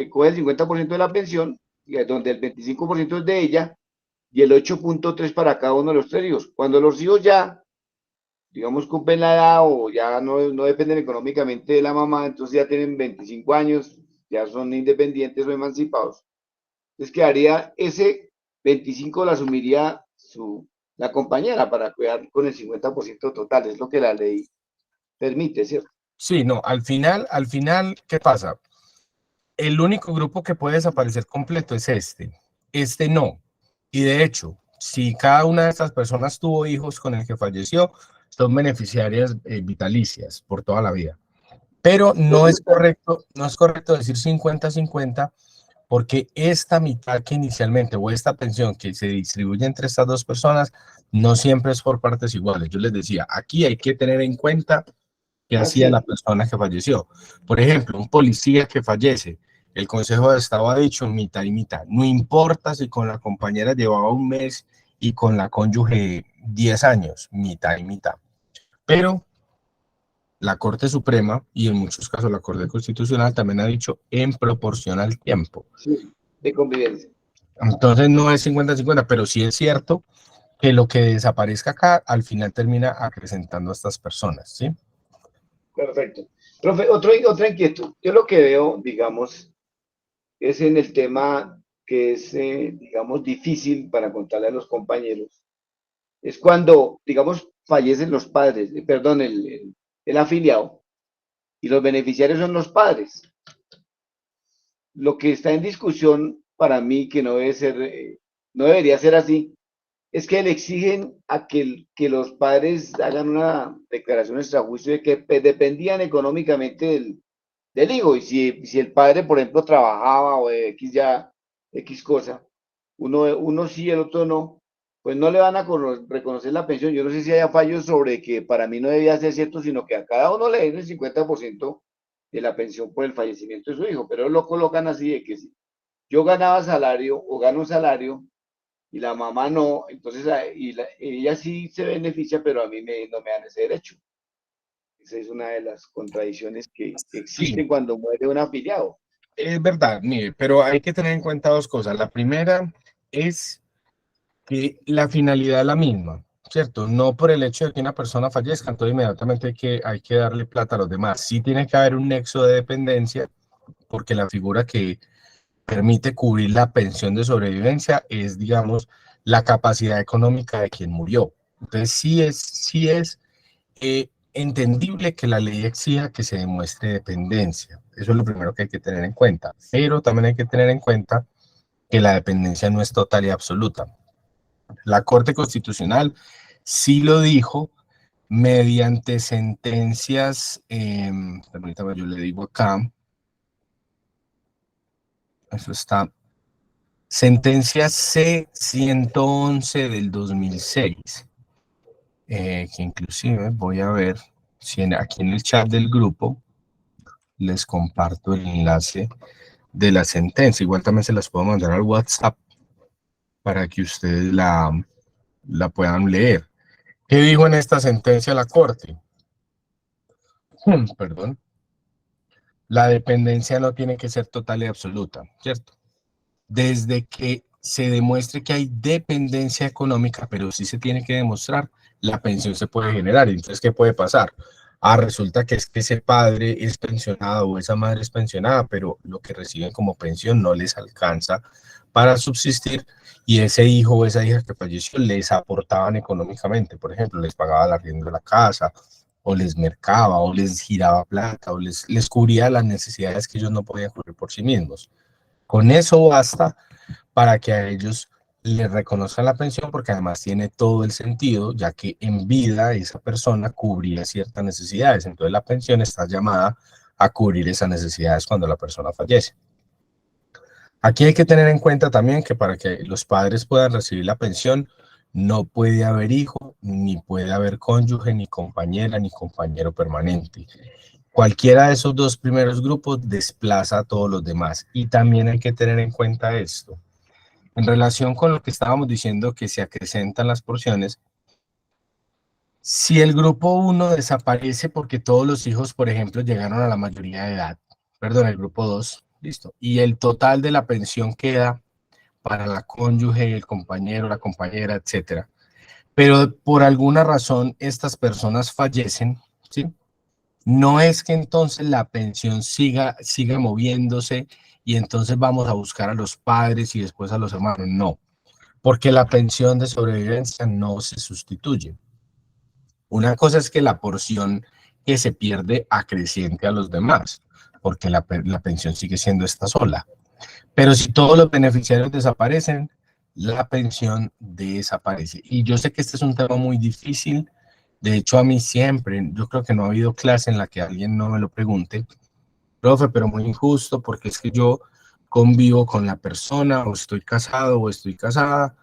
coge el 50% de la pensión, y es donde el 25% es de ella y el 8.3 para cada uno de los 3 hijos. Cuando los hijos ya, digamos, cumplen la edad o ya no dependen económicamente de la mamá, entonces ya tienen 25 años, ya son independientes o emancipados. Entonces quedaría ese 25 lo asumiría la compañera para cuidar con el 50% total, es lo que la ley permite, ¿cierto? sí, no, al final, ¿qué pasa? El único grupo que puede desaparecer completo es este no. Y de hecho, si cada una de estas personas tuvo hijos con el que falleció, son beneficiarias vitalicias por toda la vida. Pero Los hijos, no es correcto decir 50-50, porque esta mitad que inicialmente, o esta pensión que se distribuye entre estas dos personas, no siempre es por partes iguales. Yo les decía, aquí hay que tener en cuenta qué hacía la así, persona que falleció. Por ejemplo, un policía que fallece, el Consejo de Estado ha dicho mitad y mitad. No importa si con la compañera llevaba un mes y con la cónyuge 10 años, mitad y mitad. Pero la Corte Suprema y en muchos casos la Corte Constitucional también ha dicho en proporción al tiempo. sí, de convivencia. Entonces no es 50-50, pero sí es cierto que lo que desaparezca acá al final termina acrecentando a estas personas, ¿sí? Perfecto. Profe, otra inquietud. Yo lo que veo, digamos, es en el tema que es, digamos, difícil para contarle a los compañeros. Es cuando, digamos, fallecen los padres, perdón, el afiliado, y los beneficiarios son los padres. Lo que está en discusión para mí, que no debe ser, no debería ser así, es que le exigen a que los padres hagan una declaración extrajuicio de que dependían económicamente del hijo. Y si el padre, por ejemplo, trabajaba o de X cosa, uno sí, el otro no, pues no le van a reconocer la pensión. Yo no sé si haya fallos sobre que para mí no debía ser cierto, sino que a cada uno le den el 50% de la pensión por el fallecimiento de su hijo, pero lo colocan así de que si yo ganaba salario o gano salario y la mamá no, entonces ella sí se beneficia, pero a mí no me dan ese derecho. Esa es una de las contradicciones que Sí, existen cuando muere un afiliado. es verdad, mire, pero hay que tener en cuenta dos cosas. La primera es que la finalidad es la misma, ¿cierto? No por el hecho de que una persona fallezca, entonces inmediatamente hay que darle plata a los demás. Sí tiene que haber un nexo de dependencia, porque la figura que permite cubrir la pensión de sobrevivencia es, digamos, la capacidad económica de quien murió. Entonces sí es entendible que la ley exija que se demuestre dependencia. Eso es lo primero que hay que tener en cuenta. Pero también hay que tener en cuenta que la dependencia no es total y absoluta. La Corte Constitucional sí lo dijo mediante sentencias, permítame, yo le digo acá, eso está, sentencia C-111 del 2006, que inclusive voy a ver si aquí en el chat del grupo les comparto el enlace de la sentencia. Igual también se las puedo mandar al WhatsApp para que ustedes la puedan leer. ¿Qué dijo en esta sentencia la Corte? Perdón. La dependencia no tiene que ser total y absoluta, ¿cierto? Desde que se demuestre que hay dependencia económica, pero sí se tiene que demostrar, la pensión se puede generar. Entonces, ¿qué puede pasar? Resulta que es que ese padre es pensionado o esa madre es pensionada, pero lo que reciben como pensión no les alcanza para subsistir y ese hijo o esa hija que falleció les aportaban económicamente, por ejemplo, les pagaba el arriendo de la casa, o les mercaba, o les giraba plata, o les cubría las necesidades que ellos no podían cubrir por sí mismos. Con eso basta para que a ellos les reconozcan la pensión, porque además tiene todo el sentido, ya que en vida esa persona cubría ciertas necesidades. Entonces la pensión está llamada a cubrir esas necesidades cuando la persona fallece. Aquí hay que tener en cuenta también que para que los padres puedan recibir la pensión, no puede haber hijo, ni puede haber cónyuge, ni compañera, ni compañero permanente. Cualquiera de esos dos primeros grupos desplaza a todos los demás. Y también hay que tener en cuenta esto. En relación con lo que estábamos diciendo, que se acrecentan las porciones, si el grupo 1 desaparece porque todos los hijos, por ejemplo, llegaron a la mayoría de edad, perdón, el grupo 2, listo, y el total de la pensión queda para la cónyuge, el compañero, la compañera, etcétera, pero por alguna razón estas personas fallecen, ¿sí? No es que entonces la pensión siga moviéndose y entonces vamos a buscar a los padres y después a los hermanos, no, porque la pensión de sobrevivencia no se sustituye. Una cosa es que la porción que se pierde acreciente a los demás, porque la pensión sigue siendo esta sola. Pero si todos los beneficiarios desaparecen, la pensión desaparece. Y yo sé que este es un tema muy difícil. De hecho, a mí siempre, yo creo que no ha habido clase en la que alguien no me lo pregunte, profe, pero muy injusto, porque es que yo convivo con la persona, o estoy casado, o estoy casada,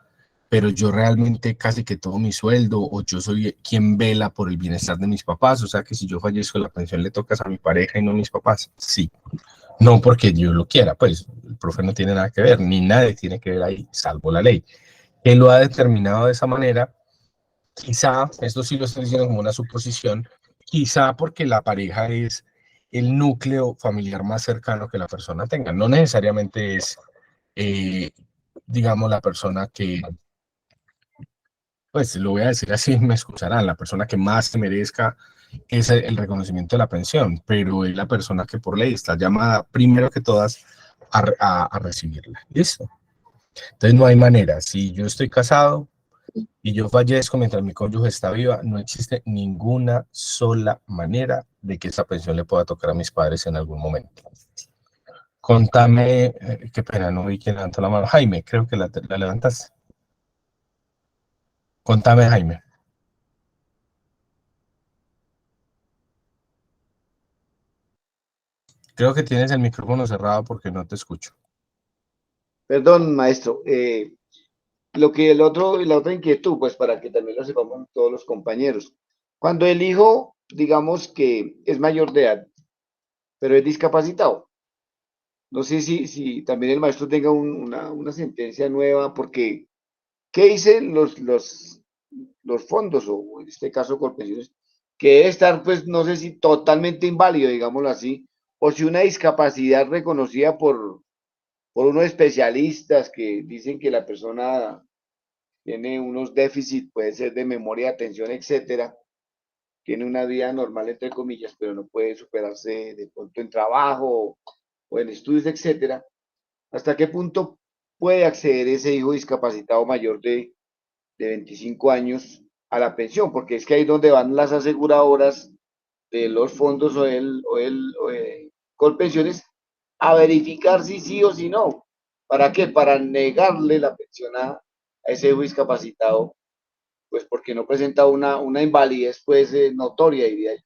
pero yo realmente casi que todo mi sueldo, o yo soy quien vela por el bienestar de mis papás, o sea que si yo fallezco, la pensión le toca a mi pareja y no a mis papás. Sí, no porque yo lo quiera, pues el profe no tiene nada que ver, ni nadie tiene que ver ahí, salvo la ley. Él lo ha determinado de esa manera, quizá, esto sí lo estoy diciendo como una suposición, quizá porque la pareja es el núcleo familiar más cercano que la persona tenga, no necesariamente es, eh, digamos, la persona que, pues lo voy a decir así, me escucharán, la persona que más se merezca es el reconocimiento de la pensión, pero es la persona que por ley está llamada primero que todas a recibirla. ¿Listo? Entonces no hay manera. Si yo estoy casado y yo fallezco mientras mi cónyuge está viva, no existe ninguna sola manera de que esa pensión le pueda tocar a mis padres en algún momento. Contame, qué pena, no vi quién levantó la mano. Jaime, creo que la levantas. Contame, Jaime. Creo que tienes el micrófono cerrado porque no te escucho. Perdón, maestro. La otra inquietud, pues para que también lo sepamos todos los compañeros. Cuando el hijo, digamos que es mayor de edad, pero es discapacitado, no sé si también el maestro tenga una sentencia nueva, porque ¿qué dicen los fondos, o en este caso Colpensiones? Que debe estar, pues, no sé si totalmente inválido, digámoslo así, o si una discapacidad reconocida por unos especialistas que dicen que la persona tiene unos déficits, puede ser de memoria, atención, etcétera, tiene una vida normal, entre comillas, pero no puede superarse de pronto en trabajo o en estudios, etcétera. ¿Hasta qué punto puede acceder ese hijo discapacitado mayor de 25 años a la pensión? Porque es que ahí es donde van las aseguradoras de los fondos o Colpensiones a verificar si sí o si no. ¿Para qué? Para negarle la pensión a ese hijo discapacitado, pues porque no presenta una invalidez pues notoria, diría yo.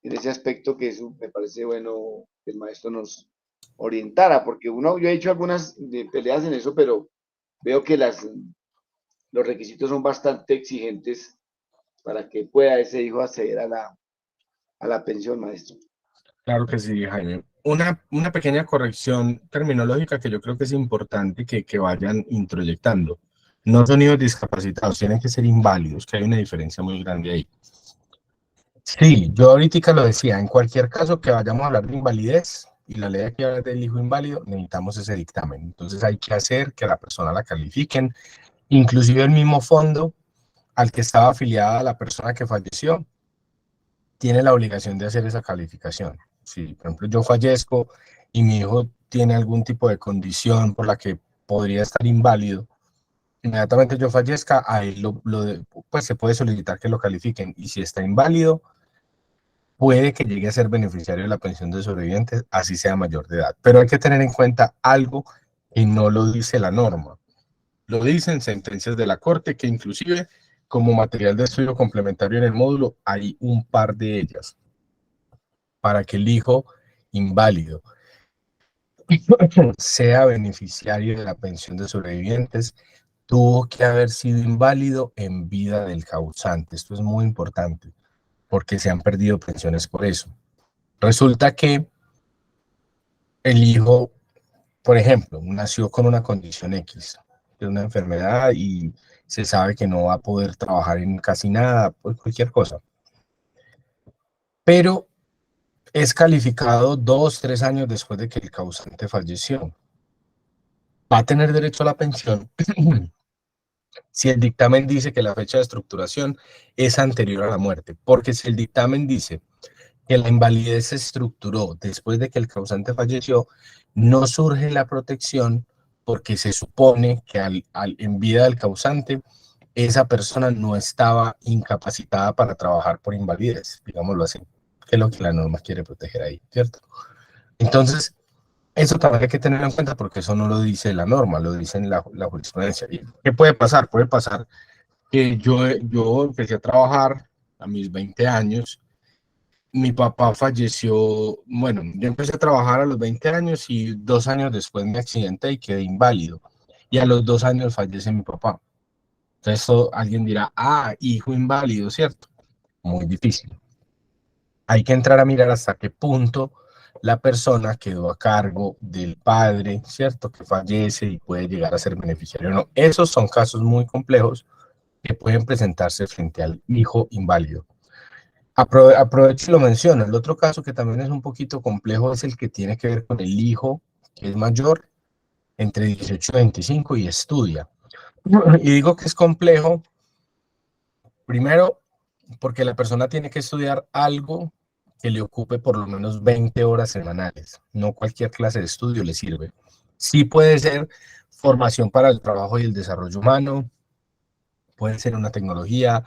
En ese aspecto que eso me parece bueno que el maestro nos orientara, porque yo he hecho algunas peleas en eso, pero veo que los requisitos son bastante exigentes para que pueda ese hijo acceder a la pensión, maestro. Claro que sí, Jaime. Una pequeña corrección terminológica que yo creo que es importante que vayan introyectando. No son hijos discapacitados, tienen que ser inválidos, que hay una diferencia muy grande ahí. Sí, yo ahorita lo decía, en cualquier caso que vayamos a hablar de invalidez y la ley aquí habla del hijo inválido, necesitamos ese dictamen. Entonces hay que hacer que la persona la califiquen, inclusive el mismo fondo al que estaba afiliada la persona que falleció, tiene la obligación de hacer esa calificación. Si, por ejemplo, yo fallezco y mi hijo tiene algún tipo de condición por la que podría estar inválido, inmediatamente yo fallezca, ahí pues se puede solicitar que lo califiquen, y si está inválido, puede que llegue a ser beneficiario de la pensión de sobrevivientes, así sea mayor de edad. Pero hay que tener en cuenta algo que no lo dice la norma. Lo dicen sentencias de la Corte, que inclusive como material de estudio complementario en el módulo hay un par de ellas, para que el hijo inválido sea beneficiario de la pensión de sobrevivientes, tuvo que haber sido inválido en vida del causante. Esto es muy importante, porque se han perdido pensiones por eso. Resulta que el hijo, por ejemplo, nació con una condición X, de una enfermedad, y se sabe que no va a poder trabajar en casi nada, por cualquier cosa. Pero es calificado 2, 3 años después de que el causante falleció. Va a tener derecho a la pensión si el dictamen dice que la fecha de estructuración es anterior a la muerte, porque si el dictamen dice que la invalidez se estructuró después de que el causante falleció, no surge la protección, porque se supone que en vida del causante, esa persona no estaba incapacitada para trabajar por invalidez, digámoslo así, que es lo que la norma quiere proteger ahí, ¿cierto? Entonces, eso también hay que tenerlo en cuenta, porque eso no lo dice la norma, lo dice la jurisprudencia. ¿Y qué puede pasar? Puede pasar que yo empecé a trabajar a mis 20 años, mi papá falleció, bueno, yo empecé a trabajar a los 20 años y 2 años después me accidenté y quedé inválido. Y a los 2 años fallece mi papá. Entonces alguien dirá, hijo inválido, ¿cierto? Muy difícil. Hay que entrar a mirar hasta qué punto la persona quedó a cargo del padre, ¿cierto? Que fallece y puede llegar a ser beneficiario o no. Esos son casos muy complejos que pueden presentarse frente al hijo inválido. Aprovecho y lo menciono. El otro caso que también es un poquito complejo es el que tiene que ver con el hijo que es mayor, entre 18 y 25, y estudia. Y digo que es complejo, primero, porque la persona tiene que estudiar algo que le ocupe por lo menos 20 horas semanales. No cualquier clase de estudio le sirve. Sí puede ser formación para el trabajo y el desarrollo humano, puede ser una tecnología,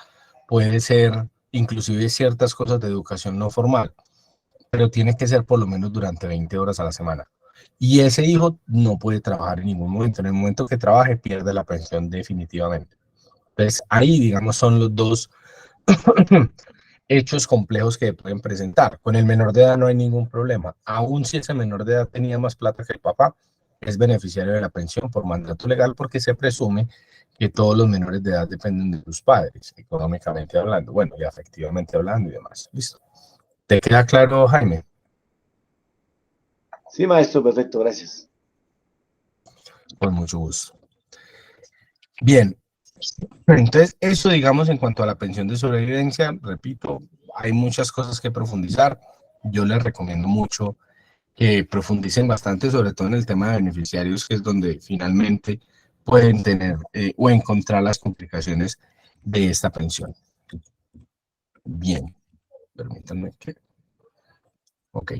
puede ser inclusive ciertas cosas de educación no formal, pero tiene que ser por lo menos durante 20 horas a la semana. Y ese hijo no puede trabajar en ningún momento. En el momento que trabaje, pierde la pensión definitivamente. Entonces, ahí, digamos, son los dos hechos complejos que pueden presentar. Con el menor de edad no hay ningún problema. Aún si ese menor de edad tenía más plata que el papá, es beneficiario de la pensión por mandato legal, porque se presume que todos los menores de edad dependen de sus padres, económicamente hablando, bueno, y afectivamente hablando y demás. ¿Listo? ¿Te queda claro, Jaime? Sí, maestro, perfecto, gracias. Con mucho gusto. Bien, entonces eso, digamos, en cuanto a la pensión de sobrevivencia, repito, hay muchas cosas que profundizar. Yo les recomiendo mucho que profundicen bastante, sobre todo en el tema de beneficiarios, que es donde finalmente pueden tener o encontrar las complicaciones de esta pensión. Bien, permítanme que... Ok.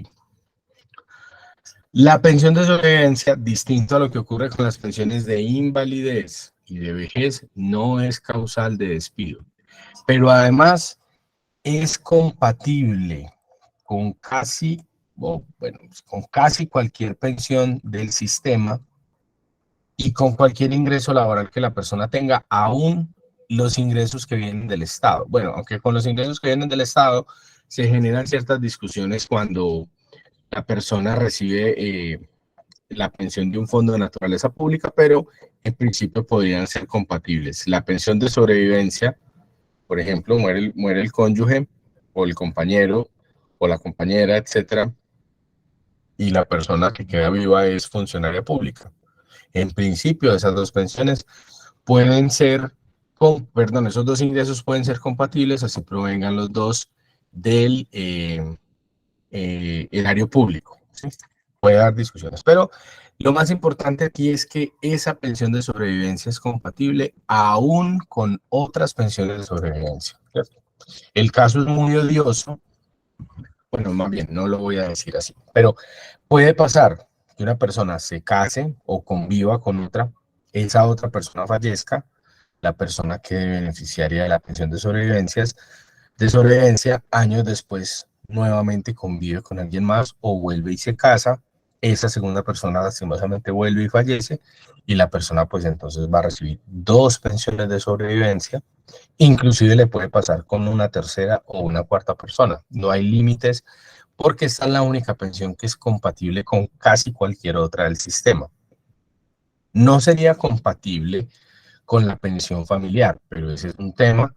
La pensión de sobrevivencia, distinto a lo que ocurre con las pensiones de invalidez y de vejez, no es causal de despido, pero además es compatible con con casi cualquier pensión del sistema y con cualquier ingreso laboral que la persona tenga, aún los ingresos que vienen del Estado. Bueno, aunque con los ingresos que vienen del Estado se generan ciertas discusiones cuando la persona recibe la pensión de un fondo de naturaleza pública, pero en principio podrían ser compatibles. La pensión de sobrevivencia, por ejemplo, muere el cónyuge o el compañero o la compañera, etcétera, y la persona que queda viva es funcionaria pública. En principio, esas dos pensiones pueden ser, esos dos ingresos pueden ser compatibles, así provengan los dos del erario público, ¿sí? Puede dar discusiones, pero lo más importante aquí es que esa pensión de sobrevivencia es compatible aún con otras pensiones de sobrevivencia, ¿cierto? El caso es muy odioso, bueno, más bien, no lo voy a decir así, pero puede pasar que una persona se case o conviva con otra esa otra persona fallezca, la persona que beneficiaria de la pensión de sobrevivencia, años después nuevamente convive con alguien más o vuelve y se casa, esa segunda persona lastimosamente vuelve y fallece y la persona pues entonces va a recibir dos pensiones de sobrevivencia, inclusive le puede pasar con una tercera o una cuarta persona, no hay límites porque esta es la única pensión que es compatible con casi cualquier otra del sistema. No sería compatible con la pensión familiar, pero ese es un tema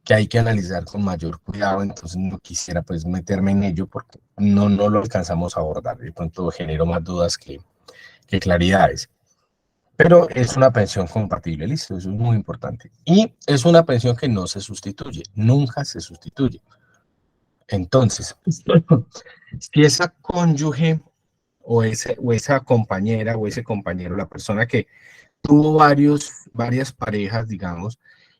que hay que analizar con mayor cuidado, entonces no quisiera pues meterme en ello porque no lo alcanzamos a abordar, de pronto genero más dudas que claridades. Pero es una pensión compatible, listo, eso es muy importante. Y es una pensión que no se sustituye, nunca se sustituye. Entonces, si esa cónyuge o esa compañera o ese compañero, la persona que tuvo varias parejas, digamos,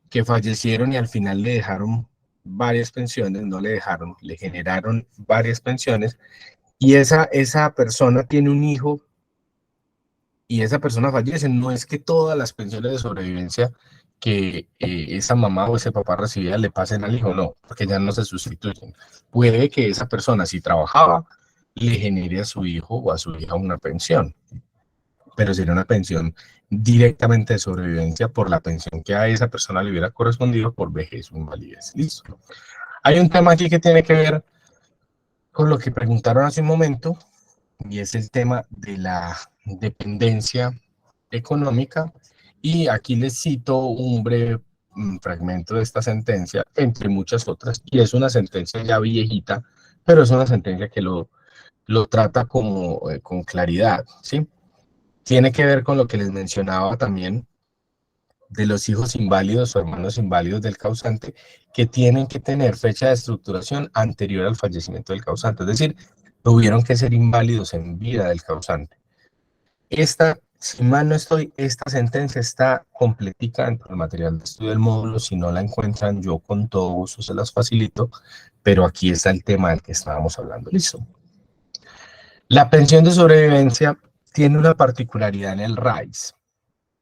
que fallecieron y al final le dejaron varias pensiones, no le dejaron, le generaron varias pensiones, y esa persona tiene un hijo y esa persona fallece, no es que todas las pensiones de sobrevivencia que esa mamá o ese papá recibía le pasen al hijo, no, porque ya no se sustituyen. Puede que esa persona, si trabajaba, le genere a su hijo o a su hija una pensión, pero sería una pensión directamente de sobrevivencia por la pensión que a esa persona le hubiera correspondido por vejez o invalidez. Listo. Hay un tema aquí que tiene que ver con lo que preguntaron hace un momento, y es el tema de la dependencia económica. Y aquí les cito un breve fragmento de esta sentencia, entre muchas otras, y es una sentencia ya viejita, pero es una sentencia que lo trata como, con claridad, ¿sí? Tiene que ver con lo que les mencionaba también de los hijos inválidos o hermanos inválidos del causante que tienen que tener fecha de estructuración anterior al fallecimiento del causante, es decir, tuvieron que ser inválidos en vida del causante. Si mal no estoy, esta sentencia está completica dentro del material de estudio del módulo. Si no la encuentran, yo con todo gusto se las facilito, pero aquí está el tema del que estábamos hablando. Listo. La pensión de sobrevivencia tiene una particularidad en el RAIS,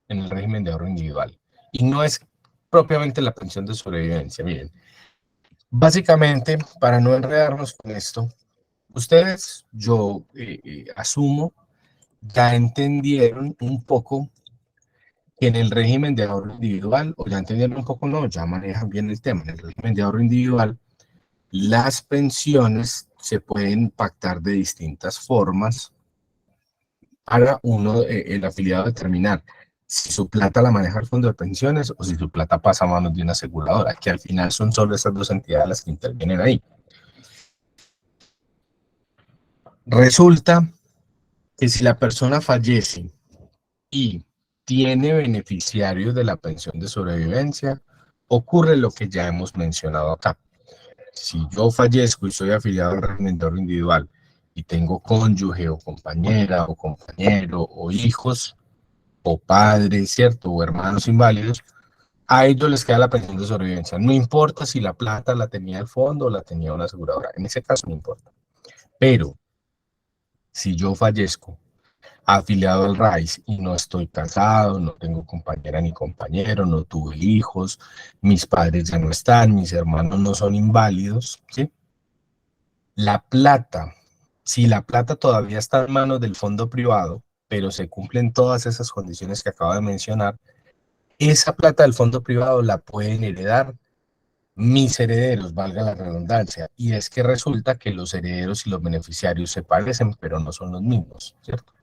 en el régimen de ahorro individual, y no es propiamente la pensión de sobrevivencia. Miren, básicamente, para no enredarnos con esto, ustedes, yo asumo, ya entendieron un poco que en el régimen de ahorro individual, o ya entendieron un poco, no, ya manejan bien el tema, en el régimen de ahorro individual, las pensiones se pueden pactar de distintas formas para uno, el afiliado, determinar si su plata la maneja el fondo de pensiones o si su plata pasa a manos de una aseguradora, que al final son solo esas dos entidades las que intervienen ahí. Resulta que si la persona fallece y tiene beneficiarios de la pensión de sobrevivencia, ocurre lo que ya hemos mencionado acá. Si yo fallezco y soy afiliado al régimen de ahorro individual y tengo cónyuge o compañera o compañero o hijos o padres, ¿cierto? O hermanos inválidos, a ellos les queda la pensión de sobrevivencia. No importa si la plata la tenía el fondo o la tenía una aseguradora. En ese caso no importa. Pero si yo fallezco afiliado al RAIS y no estoy casado, no tengo compañera ni compañero, no tuve hijos, mis padres ya no están, mis hermanos no son inválidos, ¿sí? La plata, si la plata todavía está en manos del fondo privado, pero se cumplen todas esas condiciones que acabo de mencionar, esa plata del fondo privado la pueden heredar mis herederos, valga la redundancia, y es que resulta que los herederos y los beneficiarios se parecen, pero no son los mismos, ¿cierto?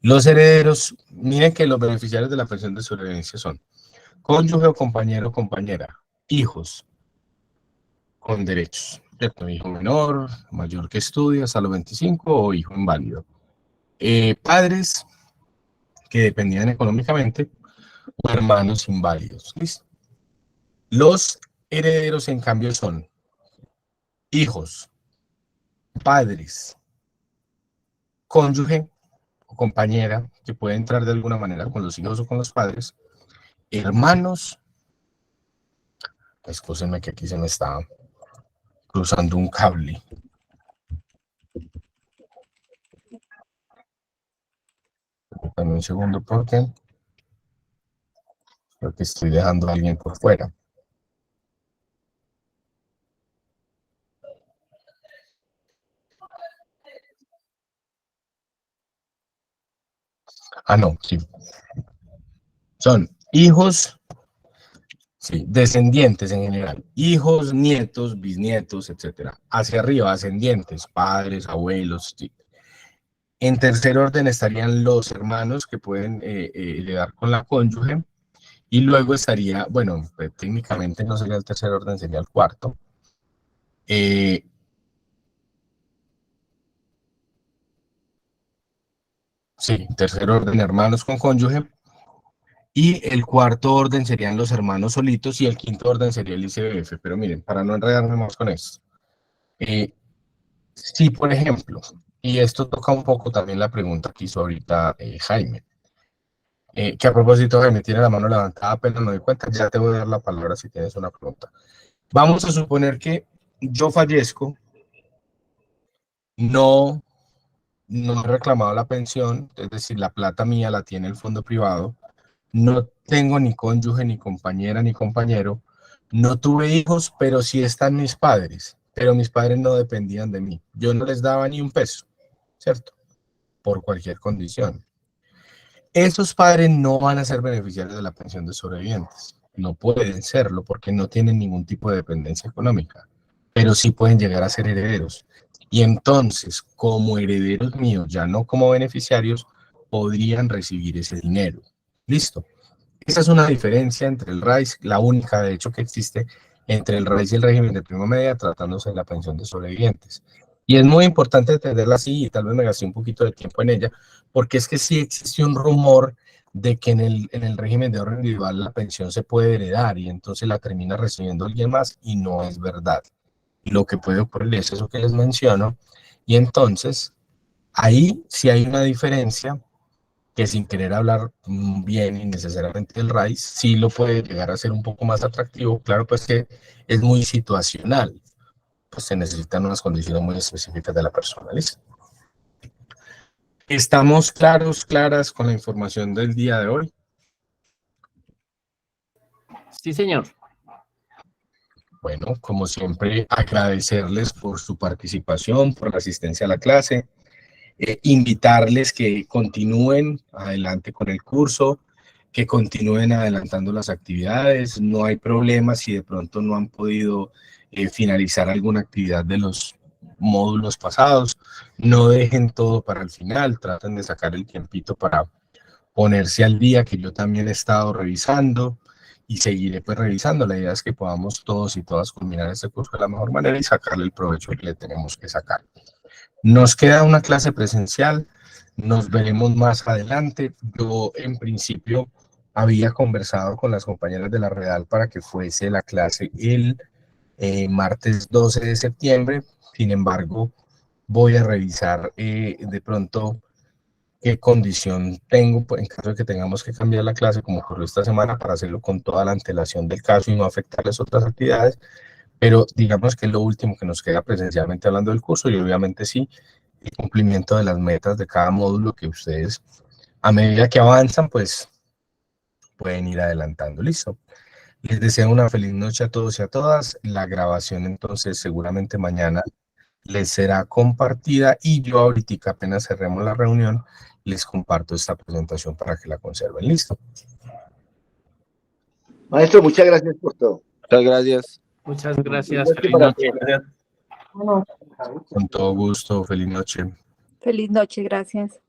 Los herederos, miren que los beneficiarios de la pensión de sobrevivencia son cónyuge o compañero o compañera, hijos con derechos, ¿cierto? Hijo menor, mayor que estudia, hasta los 25 o hijo inválido. Padres que dependían económicamente o hermanos inválidos. ¿Listo? Los herederos, en cambio, son hijos, padres, cónyuge o compañera, que puede entrar de alguna manera con los hijos o con los padres, hermanos, escúchenme que aquí se me está cruzando un cable. Dame un segundo porque Creo que estoy dejando a alguien por fuera. Ah, no, sí. Son hijos, sí, descendientes en general. Hijos, nietos, bisnietos, etcétera. Hacia arriba, ascendientes, padres, abuelos, sí. En tercer orden estarían los hermanos que pueden heredar con la cónyuge. Y luego estaría, bueno, pues, técnicamente no sería el tercer orden, sería el cuarto. Sí, tercer orden, hermanos con cónyuge. Y el cuarto orden serían los hermanos solitos y el quinto orden sería el ICBF. Pero miren, para no enredarme más con esto. Si, por ejemplo, y esto toca un poco también la pregunta que hizo ahorita Jaime, que a propósito, Jaime, tiene la mano levantada, apenas me doy cuenta, ya te voy a dar la palabra si tienes una pregunta. Vamos a suponer que yo fallezco, no he reclamado la pensión, es decir, la plata mía la tiene el fondo privado, no tengo ni cónyuge, ni compañera, ni compañero, no tuve hijos, pero sí están mis padres, pero mis padres no dependían de mí, yo no les daba ni un peso, ¿cierto? Por cualquier condición. Esos padres no van a ser beneficiarios de la pensión de sobrevivientes, no pueden serlo porque no tienen ningún tipo de dependencia económica, pero sí pueden llegar a ser herederos. Y entonces, como herederos míos, ya no como beneficiarios, podrían recibir ese dinero. Listo. Esa es una diferencia entre el RAIS, la única de hecho que existe entre el RAIS y el régimen de prima media, tratándose de la pensión de sobrevivientes. Y es muy importante entenderla así, y tal vez me gasté un poquito de tiempo en ella, porque es que sí existe un rumor de que en el régimen de ahorro individual la pensión se puede heredar y entonces la termina recibiendo alguien más, y no es verdad. Y lo que puede ocurrir es eso que les menciono, y entonces ahí sí hay una diferencia que, sin querer hablar bien y necesariamente del RAIS, sí lo puede llegar a ser un poco más atractivo. Claro, pues que es muy situacional, pues se necesitan unas condiciones muy específicas de la persona. ¿Listo? ¿Estamos claros, claras con la información del día de hoy? Sí, señor. Bueno, como siempre, agradecerles por su participación, por la asistencia a la clase, invitarles que continúen adelante con el curso, que continúen adelantando las actividades. No hay problema si de pronto no han podido finalizar alguna actividad de los módulos pasados. No dejen todo para el final, traten de sacar el tiempito para ponerse al día, que yo también he estado revisando y seguiré pues revisando. La idea es que podamos todos y todas culminar este curso de la mejor manera y sacarle el provecho que le tenemos que sacar. Nos queda una clase presencial, nos veremos más adelante. Yo en principio había conversado con las compañeras de la Redal para que fuese la clase el martes 12 de septiembre. Sin embargo, voy a revisar de pronto qué condición tengo en caso de que tengamos que cambiar la clase, como ocurrió esta semana, para hacerlo con toda la antelación del caso y no afectarles otras actividades. Pero digamos que es lo último que nos queda presencialmente hablando del curso, y obviamente sí, el cumplimiento de las metas de cada módulo que ustedes, a medida que avanzan, pues pueden ir adelantando. Listo. Les deseo una feliz noche a todos y a todas. La grabación entonces seguramente mañana les será compartida, y yo ahorita apenas cerremos la reunión les comparto esta presentación para que la conserven. Listo. Maestro, muchas gracias por todo. Muchas gracias. Muchas Feliz gracias. noche Feliz para noche. todos. Con todo gusto. Feliz noche. Feliz noche, gracias.